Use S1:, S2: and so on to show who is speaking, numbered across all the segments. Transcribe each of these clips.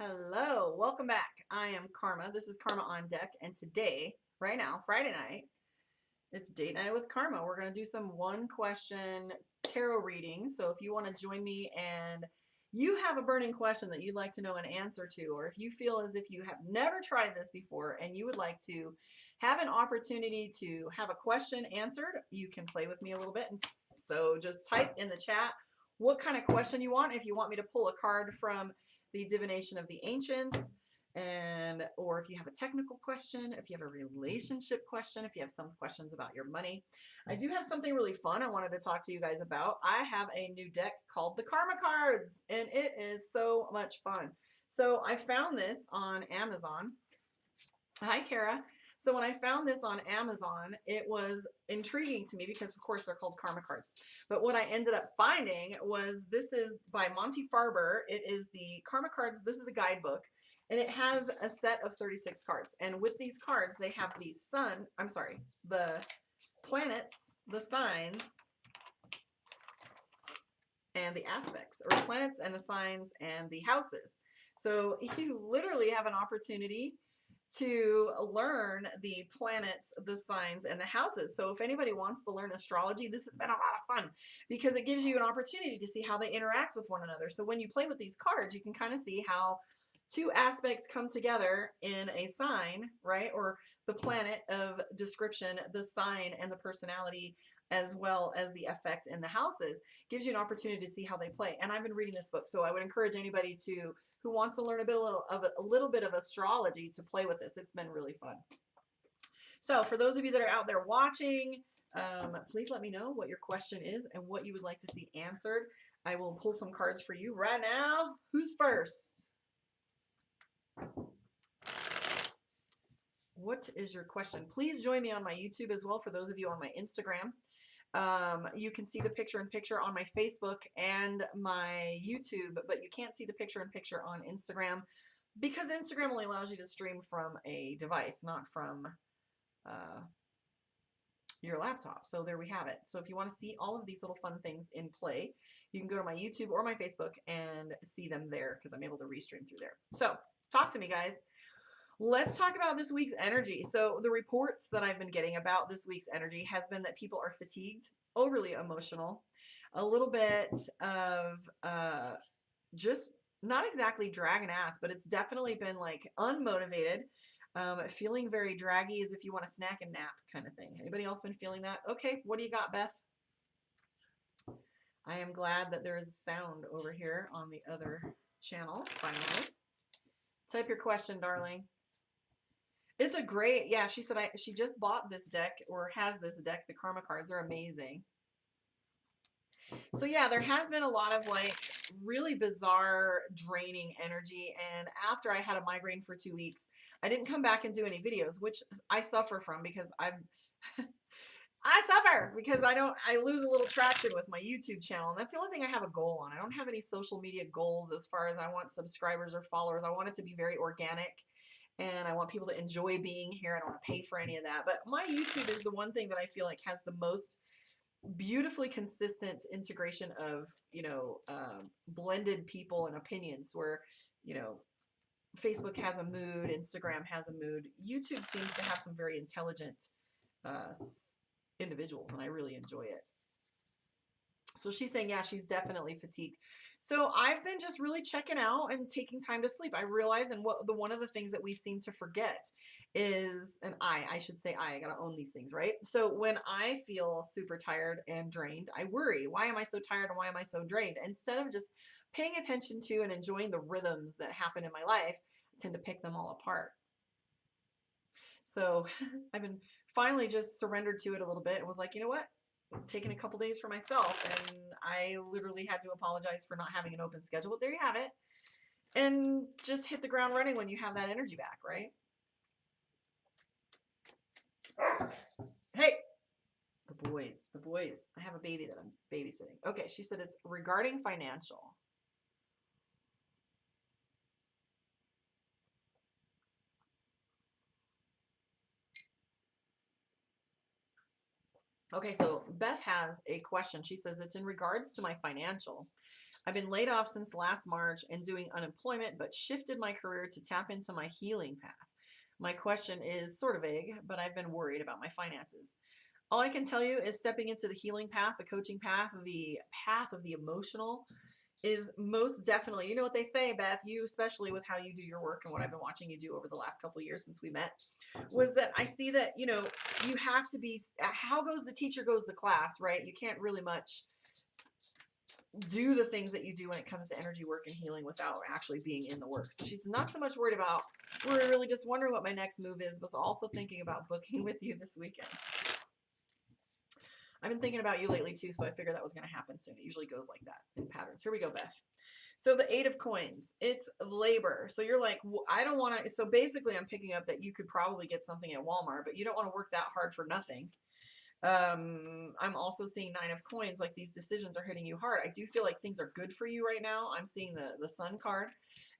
S1: Hello, welcome back. I am Karma. This is Karma on Deck, and today, right now, Friday night, it's date night with Karma. We're going to do some one question tarot readings. So if you want to join me and you have a burning question that you'd like to know an answer to, or if you feel as if you have never tried this before and you would like to have an opportunity to have a question answered, you can play with me a little bit. And so just type in the chat what kind of question you want. If you want me to pull a card from the Divination of the Ancients, and or if you have a technical question, if you have a relationship question, if you have some questions about your money. I do have something really fun I wanted to talk to you guys about. I have a new deck called the Karma Cards, and it is so much fun. So I found this on Amazon. Hi, Kara. So when I found this on Amazon, it was intriguing to me because, of course, they're called Karma Cards. But what I ended up finding was this is by Monty Farber. It is the Karma Cards. This is a guidebook, and it has a set of 36 cards. And with these cards, they have the the planets, the signs, and the aspects, or planets and the signs and the houses. So you literally have an opportunity to learn the planets, the signs, and the houses. So if anybody wants to learn astrology, this has been a lot of fun because it gives you an opportunity to see how they interact with one another. So when you play with these cards, you can kind of see how two aspects come together in a sign, right? Or the planet of description, the sign, and the personality, as well as the effect in the houses, gives you an opportunity to see how they play. And I've been reading this book, so I would encourage anybody who wants to learn a little bit of astrology to play with this. It's been really fun. So for those of you that are out there watching, please let me know what your question is and what you would like to see answered. I will pull some cards for you right now. Who's first? What is your question? Please join me on my YouTube as well. For those of you on my Instagram, you can see the picture-in-picture on my Facebook and my YouTube, but you can't see the picture-in-picture on Instagram because Instagram only allows you to stream from a device, not from your laptop. So there we have it. So if you want to see all of these little fun things in play, you can go to my YouTube or my Facebook and see them there because I'm able to restream through there. So talk to me, guys. Let's talk about this week's energy. So the reports that I've been getting about this week's energy has been that people are fatigued, overly emotional, a little bit of just not exactly dragging ass, but it's definitely been like unmotivated, feeling very draggy, as if you want to snack and nap kind of thing. Anybody else been feeling that? Okay, what do you got, Beth? I am glad that there is sound over here on the other channel, finally. Type your question, darling. It's a great, yeah, she said she just bought this deck or has this deck. The Karma Cards are amazing. So yeah, there has been a lot of like really bizarre draining energy. And after I had a migraine for 2 weeks, I didn't come back and do any videos, which I suffer from because I suffer because I lose a little traction with my YouTube channel. And that's the only thing I have a goal on. I don't have any social media goals as far as I want subscribers or followers. I want it to be very organic. And I want people to enjoy being here. I don't want to pay for any of that. But my YouTube is the one thing that I feel like has the most beautifully consistent integration of, blended people and opinions where, Facebook has a mood, Instagram has a mood. YouTube seems to have some very intelligent individuals, and I really enjoy it. So she's saying, yeah, she's definitely fatigued. So I've been just really checking out and taking time to sleep. I realize, and one of the things that we seem to forget is, and I should say I got to own these things, right? So when I feel super tired and drained, I worry, why am I so tired and why am I so drained? Instead of just paying attention to and enjoying the rhythms that happen in my life, I tend to pick them all apart. So I've been finally just surrendered to it a little bit and was like, you know what? Taking a couple days for myself, and I literally had to apologize for not having an open schedule, but there you have it. And just hit the ground running when you have that energy back, right? Hey, the boys. I have a baby that I'm babysitting. Okay, she said it's regarding financial. Okay, so Beth has a question. She says it's in regards to my financial. I've been laid off since last March and doing unemployment, but shifted my career to tap into my healing path. My question is sort of vague, but I've been worried about my finances. All I can tell you is stepping into the healing path, the coaching path, the path of the emotional is most definitely, you know what they say, Beth, you especially with how you do your work and what I've been watching you do over the last couple of years since we met, was that I see that, you know, you have to be, how goes the teacher goes the class, right? You can't really much do the things that you do when it comes to energy work and healing without actually being in the work. So she's not so much worried about, we're really just wondering what my next move is, but also thinking about booking with you this weekend. I've been thinking about you lately too, so I figured that was going to happen soon. It usually goes like that in patterns. Here we go, Beth. So the 8 of coins, it's labor. So you're like, well, I don't want to. So basically I'm picking up that you could probably get something at Walmart, but you don't want to work that hard for nothing. I'm also seeing 9 of coins, like these decisions are hitting you hard. I do feel like things are good for you right now. I'm seeing the sun card.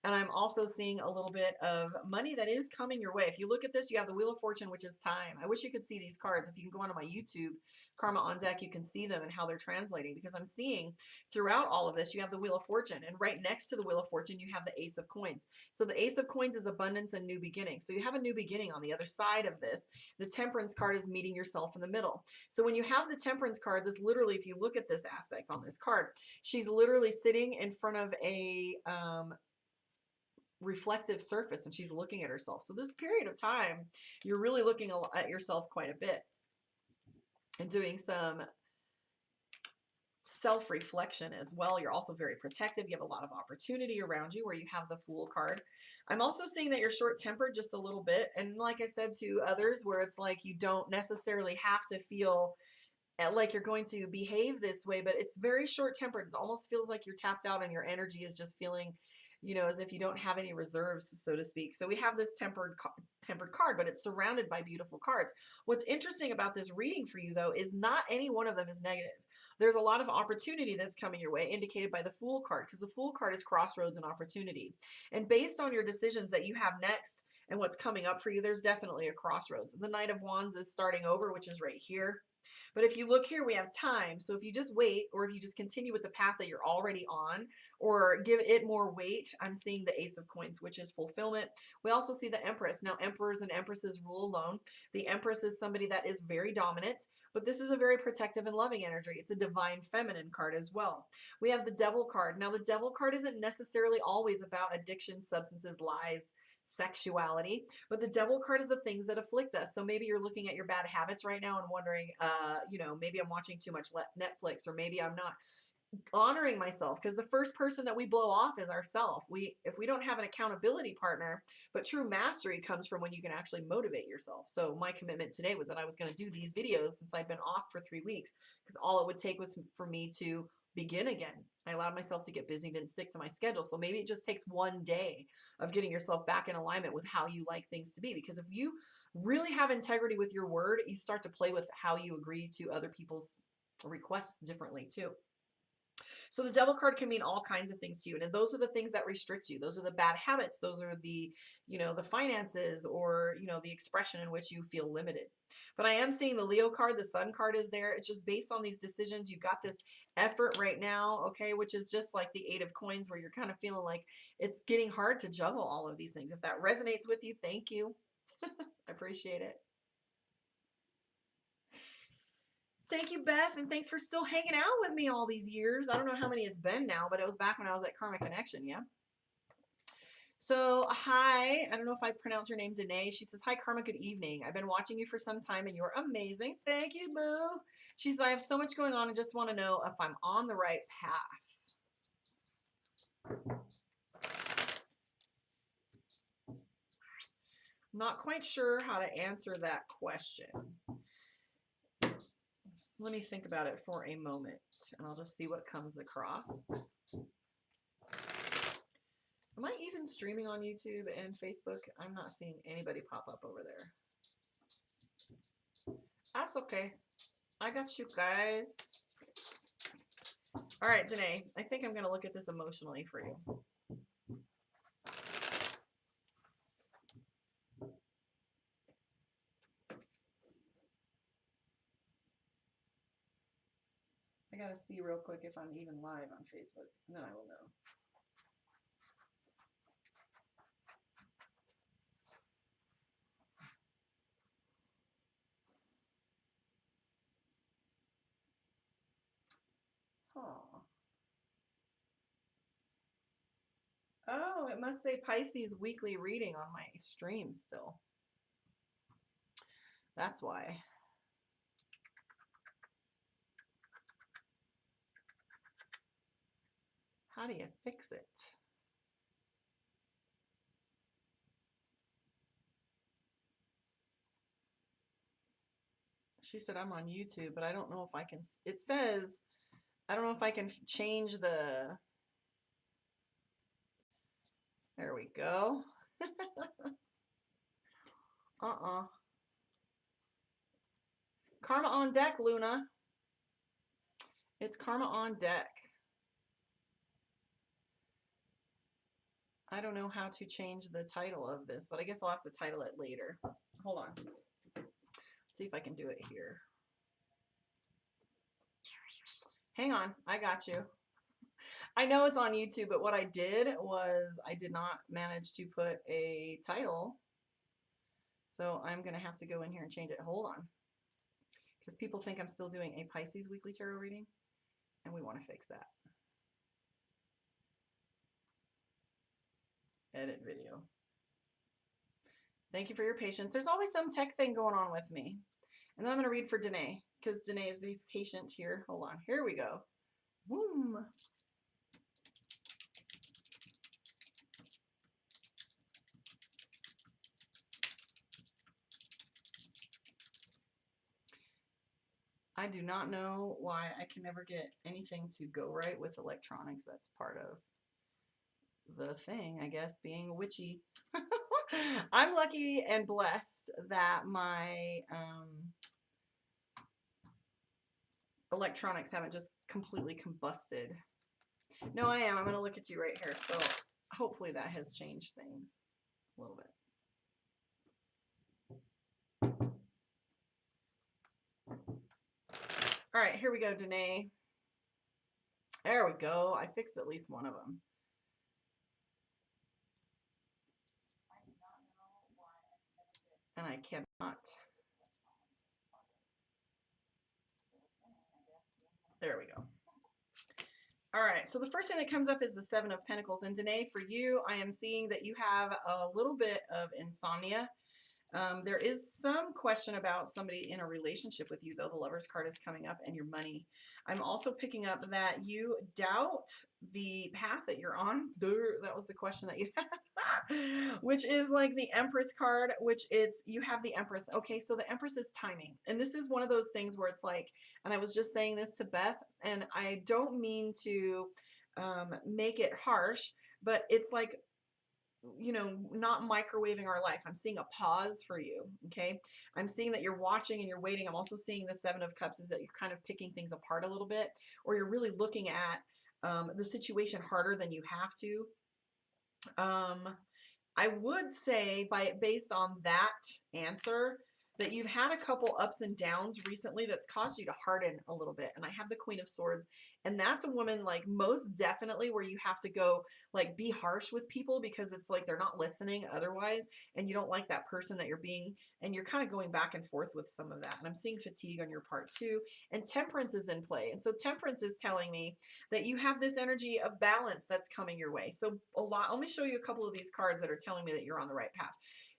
S1: And I'm also seeing a little bit of money that is coming your way. If you look at this, you have the Wheel of Fortune, which is time. I wish you could see these cards. If you can go onto my YouTube, Karma on Deck, you can see them and how they're translating, because I'm seeing throughout all of this, you have the Wheel of Fortune, and right next to the Wheel of Fortune, you have the Ace of Coins. So the Ace of Coins is abundance and new beginning. So you have a new beginning on the other side of this. The Temperance card is meeting yourself in the middle. So when you have the Temperance card, this literally, if you look at this aspect on this card, she's literally sitting in front of a reflective surface and she's looking at herself. So this period of time, you're really looking at yourself quite a bit and doing some self-reflection as well. You're also very protective. You have a lot of opportunity around you where you have the Fool card. I'm also seeing that you're short-tempered just a little bit. And like I said to others, where it's like you don't necessarily have to feel like you're going to behave this way, but it's very short-tempered. It almost feels like you're tapped out and your energy is just feeling, you know, as if you don't have any reserves, so to speak. So we have this tempered card, but it's surrounded by beautiful cards. What's interesting about this reading for you, though, is not any one of them is negative. There's a lot of opportunity that's coming your way, indicated by the Fool card, because the Fool card is crossroads and opportunity. And based on your decisions that you have next and what's coming up for you, there's definitely a crossroads. The Knight of Wands is starting over, which is right here. But if you look here, we have time. So if you just wait, or if you just continue with the path that you're already on, or give it more weight, I'm seeing the Ace of Coins, which is fulfillment. We also see the Empress. Now, emperors and empresses rule alone. The Empress is somebody that is very dominant, but this is a very protective and loving energy. It's a divine feminine card as well. We have the Devil card. Now, the Devil card isn't necessarily always about addiction, substances, lies, sexuality, but the Devil card is the things that afflict us. So maybe you're looking at your bad habits right now and wondering, you know, maybe I'm watching too much Netflix, or maybe I'm not honoring myself, because the first person that we blow off is ourselves. If we don't have an accountability partner, but true mastery comes from when you can actually motivate yourself. So my commitment today was that I was going to do these videos since I'd been off for 3 weeks, because all it would take was for me to begin again. I allowed myself to get busy, didn't stick to my schedule. So maybe it just takes one day of getting yourself back in alignment with how you like things to be. Because if you really have integrity with your word, you start to play with how you agree to other people's requests differently too. So the Devil card can mean all kinds of things to you. And those are the things that restrict you. Those are the bad habits. Those are the, you know, the finances, or, you know, the expression in which you feel limited. But I am seeing the Leo card, the Sun card is there. It's just based on these decisions. You've got this effort right now, okay, which is just like the 8 of coins, where you're kind of feeling like it's getting hard to juggle all of these things. If that resonates with you, thank you. I appreciate it. Thank you, Beth, and thanks for still hanging out with me all these years. I don't know how many it's been now, but it was back when I was at Karma Connection, yeah? So, hi, I don't know if I pronounced your name, Danae. She says, hi, Karma, good evening. I've been watching you for some time, and you're amazing. Thank you, boo. She says, I have so much going on and just want to know if I'm on the right path. I'm not quite sure how to answer that question. Let me think about it for a moment, and I'll just see what comes across. Am I even streaming on YouTube and Facebook? I'm not seeing anybody pop up over there. That's okay. I got you guys. All right, Danae, I think I'm going to look at this emotionally for you. I gotta see real quick if I'm even live on Facebook, and then I will know. Huh. Oh, it must say Pisces weekly reading on my stream still. That's why. How do you fix it? She said I'm on YouTube, but I don't know if I can. It says, I don't know if I can change the. There we go. Karma on deck, Luna. It's Karma on deck. I don't know how to change the title of this, but I guess I'll have to title it later. Hold on. See if I can do it here. Hang on, I got you. I know it's on YouTube, but what I did was I did not manage to put a title. So I'm going to have to go in here and change it. Hold on. Because people think I'm still doing a Pisces weekly tarot reading, and we want to fix that. Edit video. Thank you for your patience. There's always some tech thing going on with me. And then I'm going to read for Danae, because Danae is be patient here. Hold on. Here we go. Boom. I do not know why I can never get anything to go right with electronics. That's part of the thing, I guess, being witchy. I'm lucky and blessed that my electronics haven't just completely combusted. No, I am. I'm going to look at you right here. So hopefully that has changed things a little bit. All right, here we go, Danae. There we go. I fixed at least one of them. And I cannot. There we go. All right, so the first thing that comes up is the Seven of Pentacles. And Danae, for you, I am seeing that you have a little bit of insomnia. There is some question about somebody in a relationship with you, though. The Lover's card is coming up, and your money. I'm also picking up that you doubt the path that you're on. That was the question that you had, which is like the Empress card, which it's, you have the Empress. Okay, so the Empress is timing. And this is one of those things where it's like, and I was just saying this to Beth, and I don't mean to make it harsh, but it's like, you know, not microwaving our life. I'm seeing a pause for you. Okay. I'm seeing that you're watching and you're waiting. I'm also seeing the Seven of Cups is that you're kind of picking things apart a little bit, or you're really looking at the situation harder than you have to. I would say based on that answer that you've had a couple ups and downs recently that's caused you to harden a little bit. And I have the Queen of Swords, and that's a woman like most definitely where you have to go like be harsh with people because it's like they're not listening otherwise, and you don't like that person that you're being, and you're kind of going back and forth with some of that. And I'm seeing fatigue on your part too. And Temperance is in play. And so Temperance is telling me that you have this energy of balance that's coming your way. So let me show you a couple of these cards that are telling me that you're on the right path.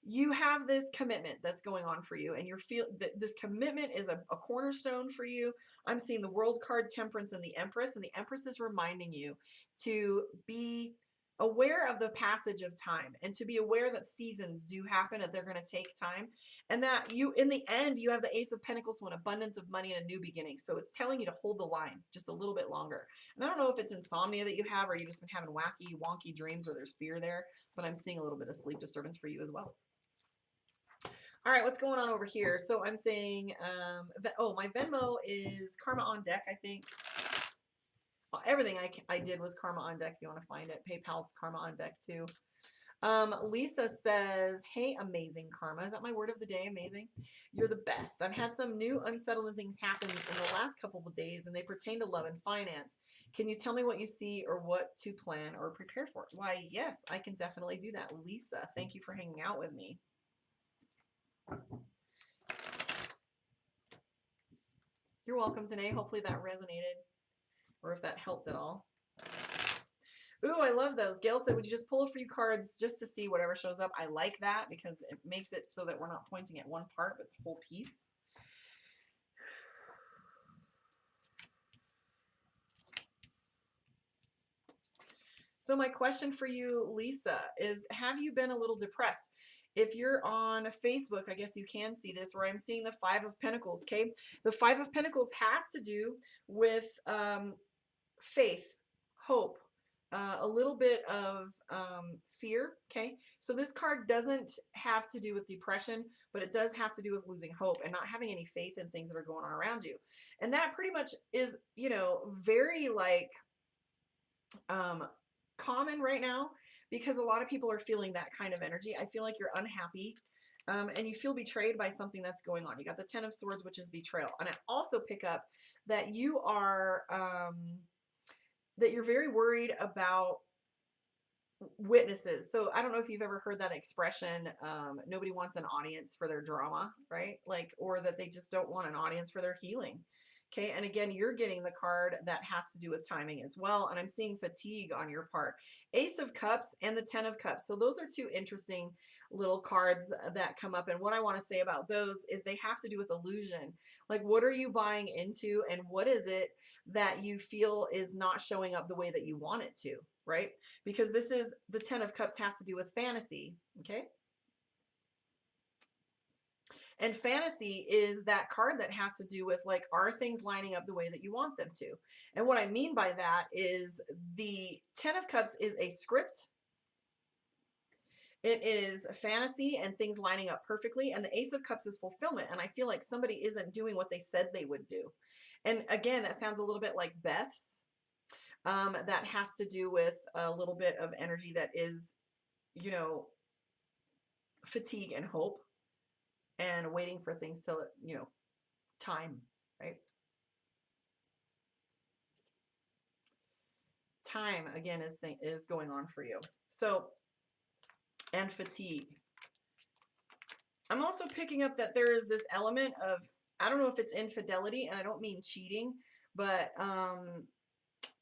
S1: You have this commitment that's going on for you, and you feel that this commitment is a cornerstone for you. I'm seeing the World card, Temperance, and the Empress, and the Empress is reminding you to be aware of the passage of time and to be aware that seasons do happen and they're going to take time, and that you, in the end, you have the Ace of Pentacles, so an abundance of money and a new beginning. So it's telling you to hold the line just a little bit longer. And I don't know if it's insomnia that you have, or you've just been having wacky, wonky dreams, or there's fear there, but I'm seeing a little bit of sleep disturbance for you as well. All right, what's going on over here? So I'm saying, my Venmo is Karma on deck, I think. Well, everything I did was Karma on deck. If you want to find it, PayPal's Karma on deck too. Lisa says, hey, amazing karma. Is that my word of the day? Amazing. You're the best. I've had some new unsettling things happen in the last couple of days, and they pertain to love and finance. Can you tell me what you see or what to plan or prepare for? Why, yes, I can definitely do that. Lisa, thank you for hanging out with me. You're welcome, Danae. Hopefully that resonated or if that helped at all. Ooh, I love those. Gail said, would you just pull a few cards just to see whatever shows up? I like that because it makes it so that we're not pointing at one part, but the whole piece. So my question for you, Lisa, is have you been a little depressed? If you're on Facebook, I guess you can see this where I'm seeing the Five of Pentacles, okay? The Five of Pentacles has to do with faith, hope, a little bit of fear, okay? So this card doesn't have to do with depression, but it does have to do with losing hope and not having any faith in things that are going on around you. And that pretty much is, you know, very like common right now because a lot of people are feeling that kind of energy. I feel like you're unhappy and you feel betrayed by something that's going on. You got the Ten of Swords, which is betrayal. And I also pick up that you are... that you're very worried about witnesses. So I don't know if you've ever heard that expression, nobody wants an audience for their drama, right? Like, or that they just don't want an audience for their healing. Okay, and again, you're getting the card that has to do with timing as well. And I'm seeing fatigue on your part. Ace of Cups and the Ten of Cups. So those are two interesting little cards that come up. And what I want to say about those is they have to do with illusion. Like, what are you buying into and what is it that you feel is not showing up the way that you want it to, right? Because this is the Ten of Cups has to do with fantasy, okay? And fantasy is that card that has to do with like, are things lining up the way that you want them to? And what I mean by that is the Ten of Cups is a script. It is fantasy and things lining up perfectly. And the Ace of Cups is fulfillment. And I feel like somebody isn't doing what they said they would do. And again, that sounds a little bit like Beth's. That has to do with a little bit of energy that is, you know, fatigue and hope. And waiting for things to, you know, time, right? Time, again, is going on for you. So, and fatigue. I'm also picking up that there is this element of, I don't know if it's infidelity, and I don't mean cheating, but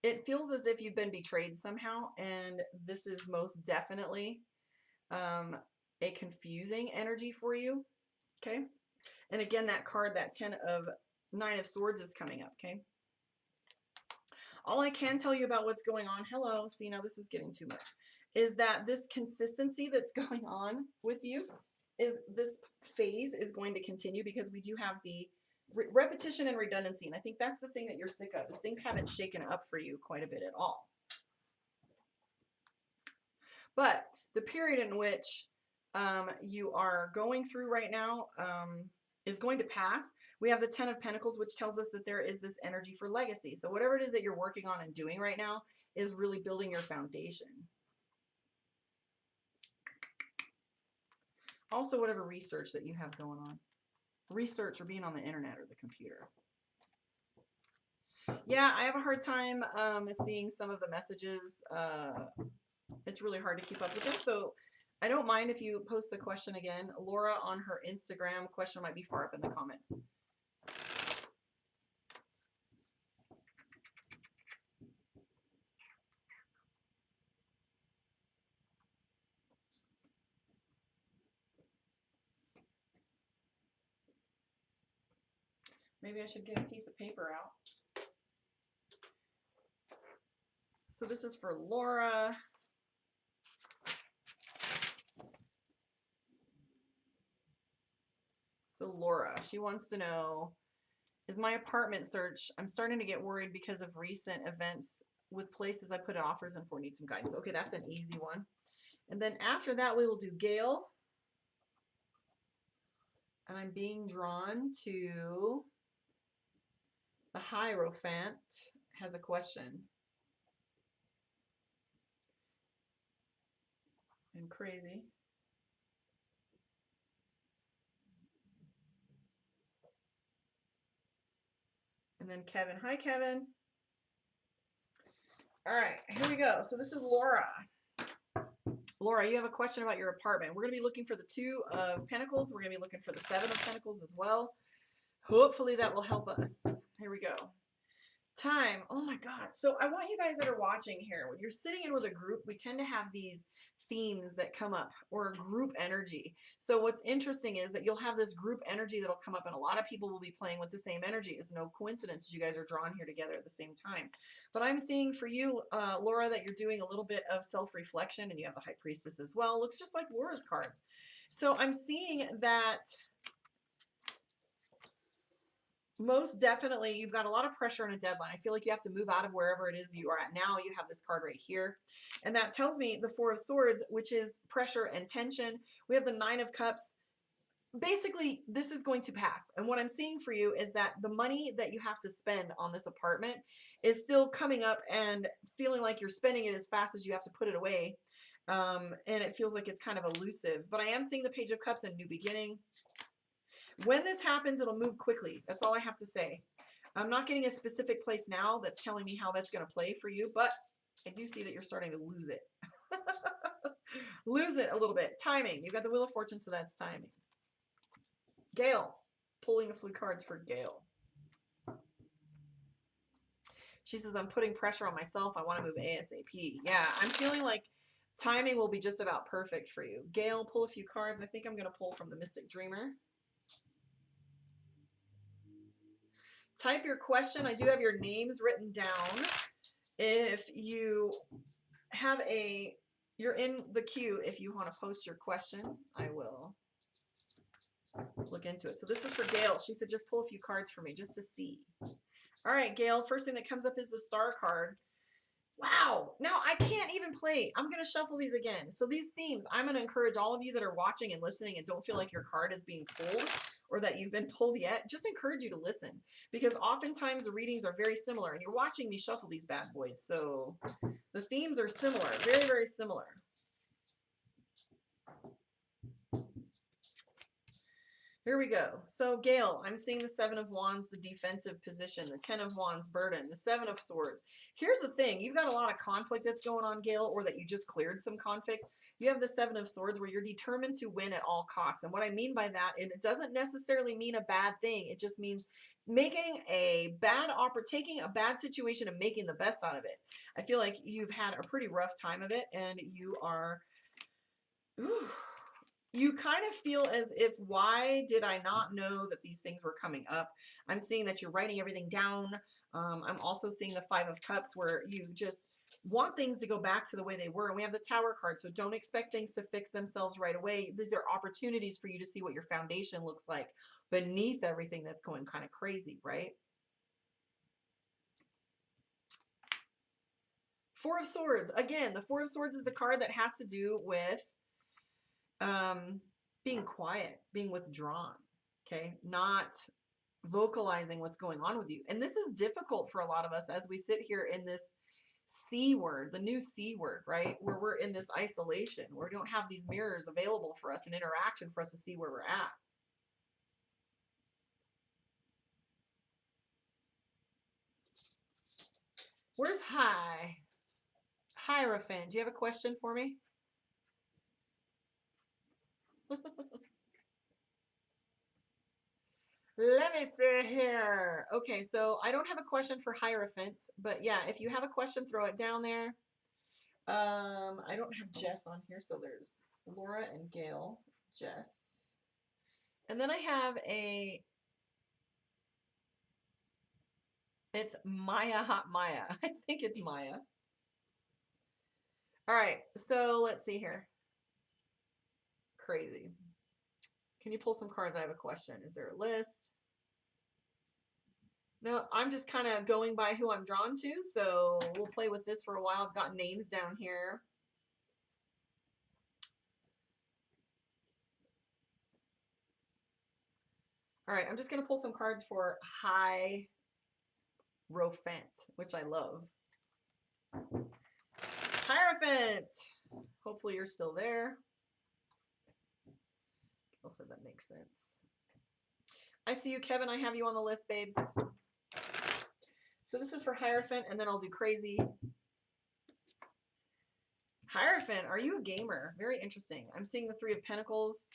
S1: it feels as if you've been betrayed somehow, and this is most definitely a confusing energy for you. Okay. And again, that card, that Nine of Swords is coming up. Okay. All I can tell you about what's going on, hello, see, now this is getting too much, is that this consistency that's going on with you is this phase is going to continue because we do have the repetition and redundancy. And I think that's the thing that you're sick of is things haven't shaken up for you quite a bit at all. But the period in which you are going through right now is going to pass. We have the Ten of Pentacles, which tells us that there is this energy for legacy. So whatever it is that you're working on and doing right now is really building your foundation. Also, whatever research that you have going on. Research or being on the internet or the computer. Yeah, I have a hard time seeing some of the messages. It's really hard to keep up with them. So I don't mind if you post the question again. Laura on her Instagram, question might be far up in the comments. Maybe I should get a piece of paper out. So this is for Laura. So Laura, she wants to know, is my apartment search, I'm starting to get worried because of recent events with places I put offers in for, need some guidance. Okay, that's an easy one. And then after that, we will do Gail. And I'm being drawn to the Hierophant has a question. and crazy. And then Kevin. Hi, Kevin. All right, here we go. So this is Laura. Laura, you have a question about your apartment. We're going to be looking for the 2 of Pentacles. We're going to be looking for the 7 of Pentacles as well. Hopefully that will help us. Here we go. Time. Oh my God. So I want you guys that are watching here, when you're sitting in with a group, we tend to have these themes that come up, or group energy. So what's interesting is that you'll have this group energy that'll come up, and a lot of people will be playing with the same energy. It's no coincidence you guys are drawn here together at the same time. But I'm seeing for you, Laura, that you're doing a little bit of self-reflection, and you have the High Priestess as well. Looks just like Laura's cards. So I'm seeing that most definitely you've got a lot of pressure on a deadline. I feel like you have to move out of wherever it is you are at now. You have this card right here, and that tells me the 4 of Swords, which is pressure and tension. We have the 9 of Cups. Basically, this is going to pass. And what I'm seeing for you is that the money that you have to spend on this apartment is still coming up and feeling like you're spending it as fast as you have to put it away. And it feels like it's kind of elusive. But I am seeing the Page of Cups and new beginning. When this happens, it'll move quickly. That's all I have to say. I'm not getting a specific place now that's telling me how that's going to play for you, but I do see that you're starting to lose it. Lose it a little bit. Timing. You've got the Wheel of Fortune, so that's timing. Gail. Pulling a few cards for Gail. She says, I'm putting pressure on myself. I want to move ASAP. Yeah, I'm feeling like timing will be just about perfect for you. Gail, pull a few cards. I think I'm going to pull from the Mystic Dreamer. Type your question. I do have your names written down. If you have you're in the queue. If you want to post your question, I will look into it. So this is for Gail. She said, just pull a few cards for me just to see. All right, Gail, first thing that comes up is the Star card. Wow. Now I can't even play. I'm going to shuffle these again. So these themes, I'm going to encourage all of you that are watching and listening and don't feel like your card is being pulled or that you've been pulled yet, just encourage you to listen, because oftentimes the readings are very similar, and you're watching me shuffle these bad boys. So the themes are similar, very, very similar. Here we go. So Gail, I'm seeing the 7 of Wands, the defensive position, the 10 of Wands, burden, the 7 of Swords. Here's the thing. You've got a lot of conflict that's going on, Gail, or that you just cleared some conflict. You have the 7 of Swords where you're determined to win at all costs. And what I mean by that, and it doesn't necessarily mean a bad thing. It just means taking a bad situation and making the best out of it. I feel like you've had a pretty rough time of it, and you are... You kind of feel as if, why did I not know that these things were coming up? I'm seeing that you're writing everything down. I'm also seeing the 5 of Cups where you just want things to go back to the way they were. And we have the Tower card, so don't expect things to fix themselves right away. These are opportunities for you to see what your foundation looks like beneath everything that's going kind of crazy, right? 4 of Swords. Again, the 4 of Swords is the card that has to do with being quiet, being withdrawn, okay? Not vocalizing what's going on with you. And this is difficult for a lot of us as we sit here in this C word, the new C word, right? Where we're in this isolation, where we don't have these mirrors available for us and interaction for us to see where we're at. Where's Hierophant? Do you have a question for me? Let me see here. Okay, so I don't have a question for Hierophant, but yeah, if you have a question, throw it down there. I don't have Jess on here, so there's Laura and Gail, Jess. And then I have it's Maya, Hot Maya. I think it's Maya. All right, so let's see here. Crazy. Can you pull some cards? I have a question. Is there a list? No, I'm just kind of going by who I'm drawn to, so we'll play with this for a while. I've got names down here. All right, I'm just going to pull some cards for Hierophant, which I love. Hierophant. Hopefully you're still there. Also, that makes sense. I see you, Kevin. I have you on the list, babes. So this is for Hierophant, and then I'll do Crazy. Hierophant, are you a gamer? Very interesting. I'm seeing the Three of Pentacles.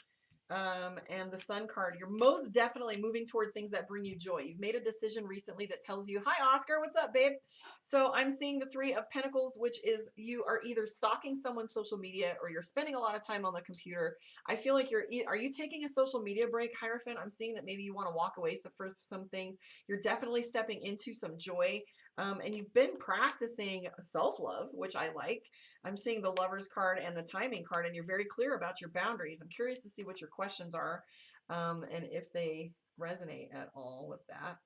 S1: And the Sun card. You're most definitely moving toward things that bring you joy. You've made a decision recently that tells you, hi, Oscar, what's up, babe? So I'm seeing the Three of Pentacles, which is you are either stalking someone's social media or you're spending a lot of time on the computer. I feel like are you taking a social media break, Hierophant? I'm seeing that maybe you want to walk away for some things. You're definitely stepping into some joy. And you've been practicing self-love, which I like. I'm seeing the Lover's card and the Timing card, and you're very clear about your boundaries. I'm curious to see what your questions are, and if they resonate at all with that.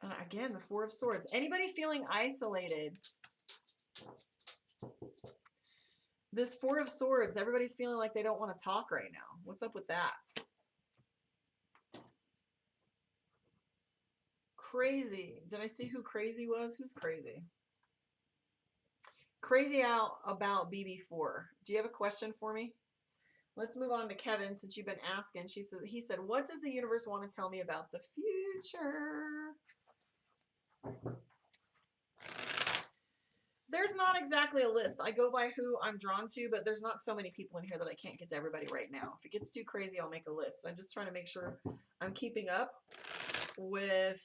S1: And again, the Four of Swords. Anybody feeling isolated? This Four of Swords, everybody's feeling like they don't want to talk right now. What's up with that? Crazy. Did I see who Crazy was? Who's Crazy? Crazy out about BB4. Do you have a question for me? Let's move on to Kevin, since you've been asking. He said, what does the universe want to tell me about the future? There's not exactly a list. I go by who I'm drawn to, but there's not so many people in here that I can't get to everybody right now. If it gets too crazy, I'll make a list. I'm just trying to make sure I'm keeping up with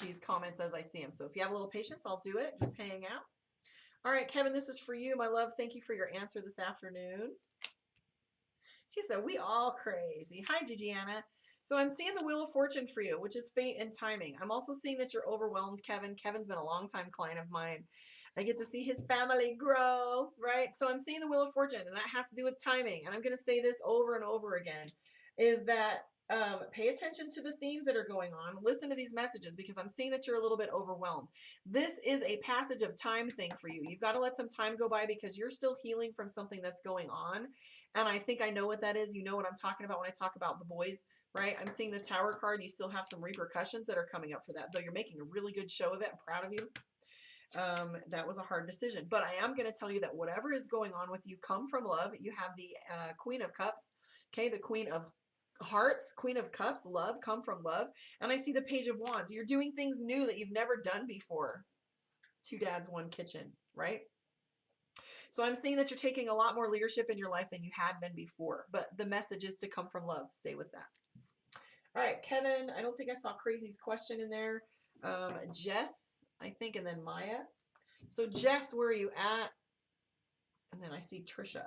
S1: these comments as I see them. So if you have a little patience, I'll do it. Just hang out. All right, Kevin, this is for you, my love. Thank you for your answer this afternoon. He said, we all crazy. Hi, Gigiana. So I'm seeing the Wheel of Fortune for you, which is fate and timing. I'm also seeing that you're overwhelmed, Kevin. Kevin's been a longtime client of mine. I get to see his family grow, right? So I'm seeing the Wheel of Fortune, and that has to do with timing. And I'm going to say this over and over again, is that pay attention to the themes that are going on. Listen to these messages, because I'm seeing that you're a little bit overwhelmed. This is a passage of time thing for you. You've got to let some time go by, because you're still healing from something that's going on. And I think I know what that is. You know what I'm talking about when I talk about the boys, right? I'm seeing the Tower card. You still have some repercussions that are coming up for that, though you're making a really good show of it. I'm proud of you. That was a hard decision, but I am going to tell you that whatever is going on with you come from love. You have the Queen of Cups, okay? The Queen of Hearts, Queen of Cups, love, come from love. And I see the Page of Wands. You're doing things new that you've never done before. Two dads, one kitchen, right? So I'm seeing that you're taking a lot more leadership in your life than you had been before, but the message is to come from love. Stay with that. All right, Kevin, I don't think I saw Crazy's question in there. Jess, I think, and then Maya. So Jess, where are you at? And then I see Trisha.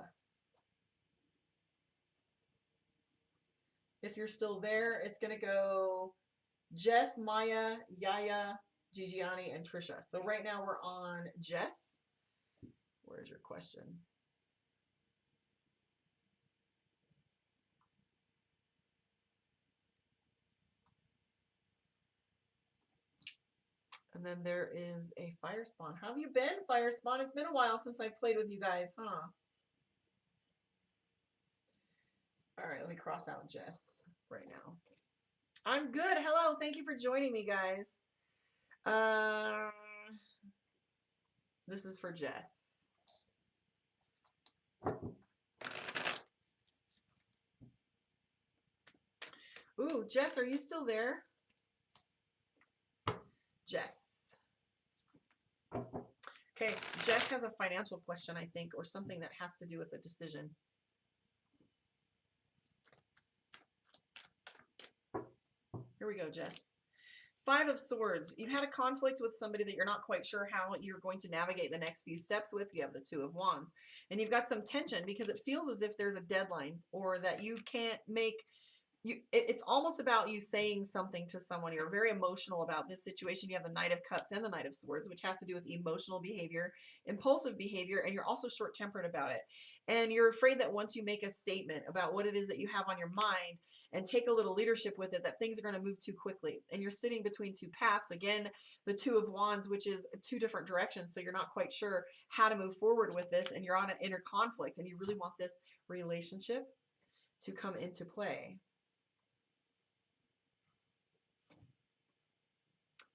S1: If you're still there, it's going to go Jess, Maya, Yaya, Gigiani, and Trisha. So right now we're on Jess. Where's your question? And then there is a Fire Spawn. How have you been, Fire Spawn? It's been a while since I played with you guys, huh? All right, let me cross out Jess right now. I'm good. Hello. Thank you for joining me, guys. This is for Jess. Ooh, Jess, are you still there? Jess. Okay, Jess has a financial question, I think, or something that has to do with a decision. Here we go, Jess. Five of Swords. You've had a conflict with somebody that you're not quite sure how you're going to navigate the next few steps with. You have the Two of Wands. And you've got some tension because it feels as if there's a deadline, or that you can't make... It's almost about you saying something to someone. You're very emotional about this situation. You have the Knight of Cups and the Knight of Swords, which has to do with emotional behavior, impulsive behavior, and you're also short-tempered about it. And you're afraid that once you make a statement about what it is that you have on your mind and take a little leadership with it, that things are going to move too quickly. And you're sitting between two paths. Again, the Two of Wands, which is two different directions. So you're not quite sure how to move forward with this, and you're on an inner conflict, and you really want this relationship to come into play.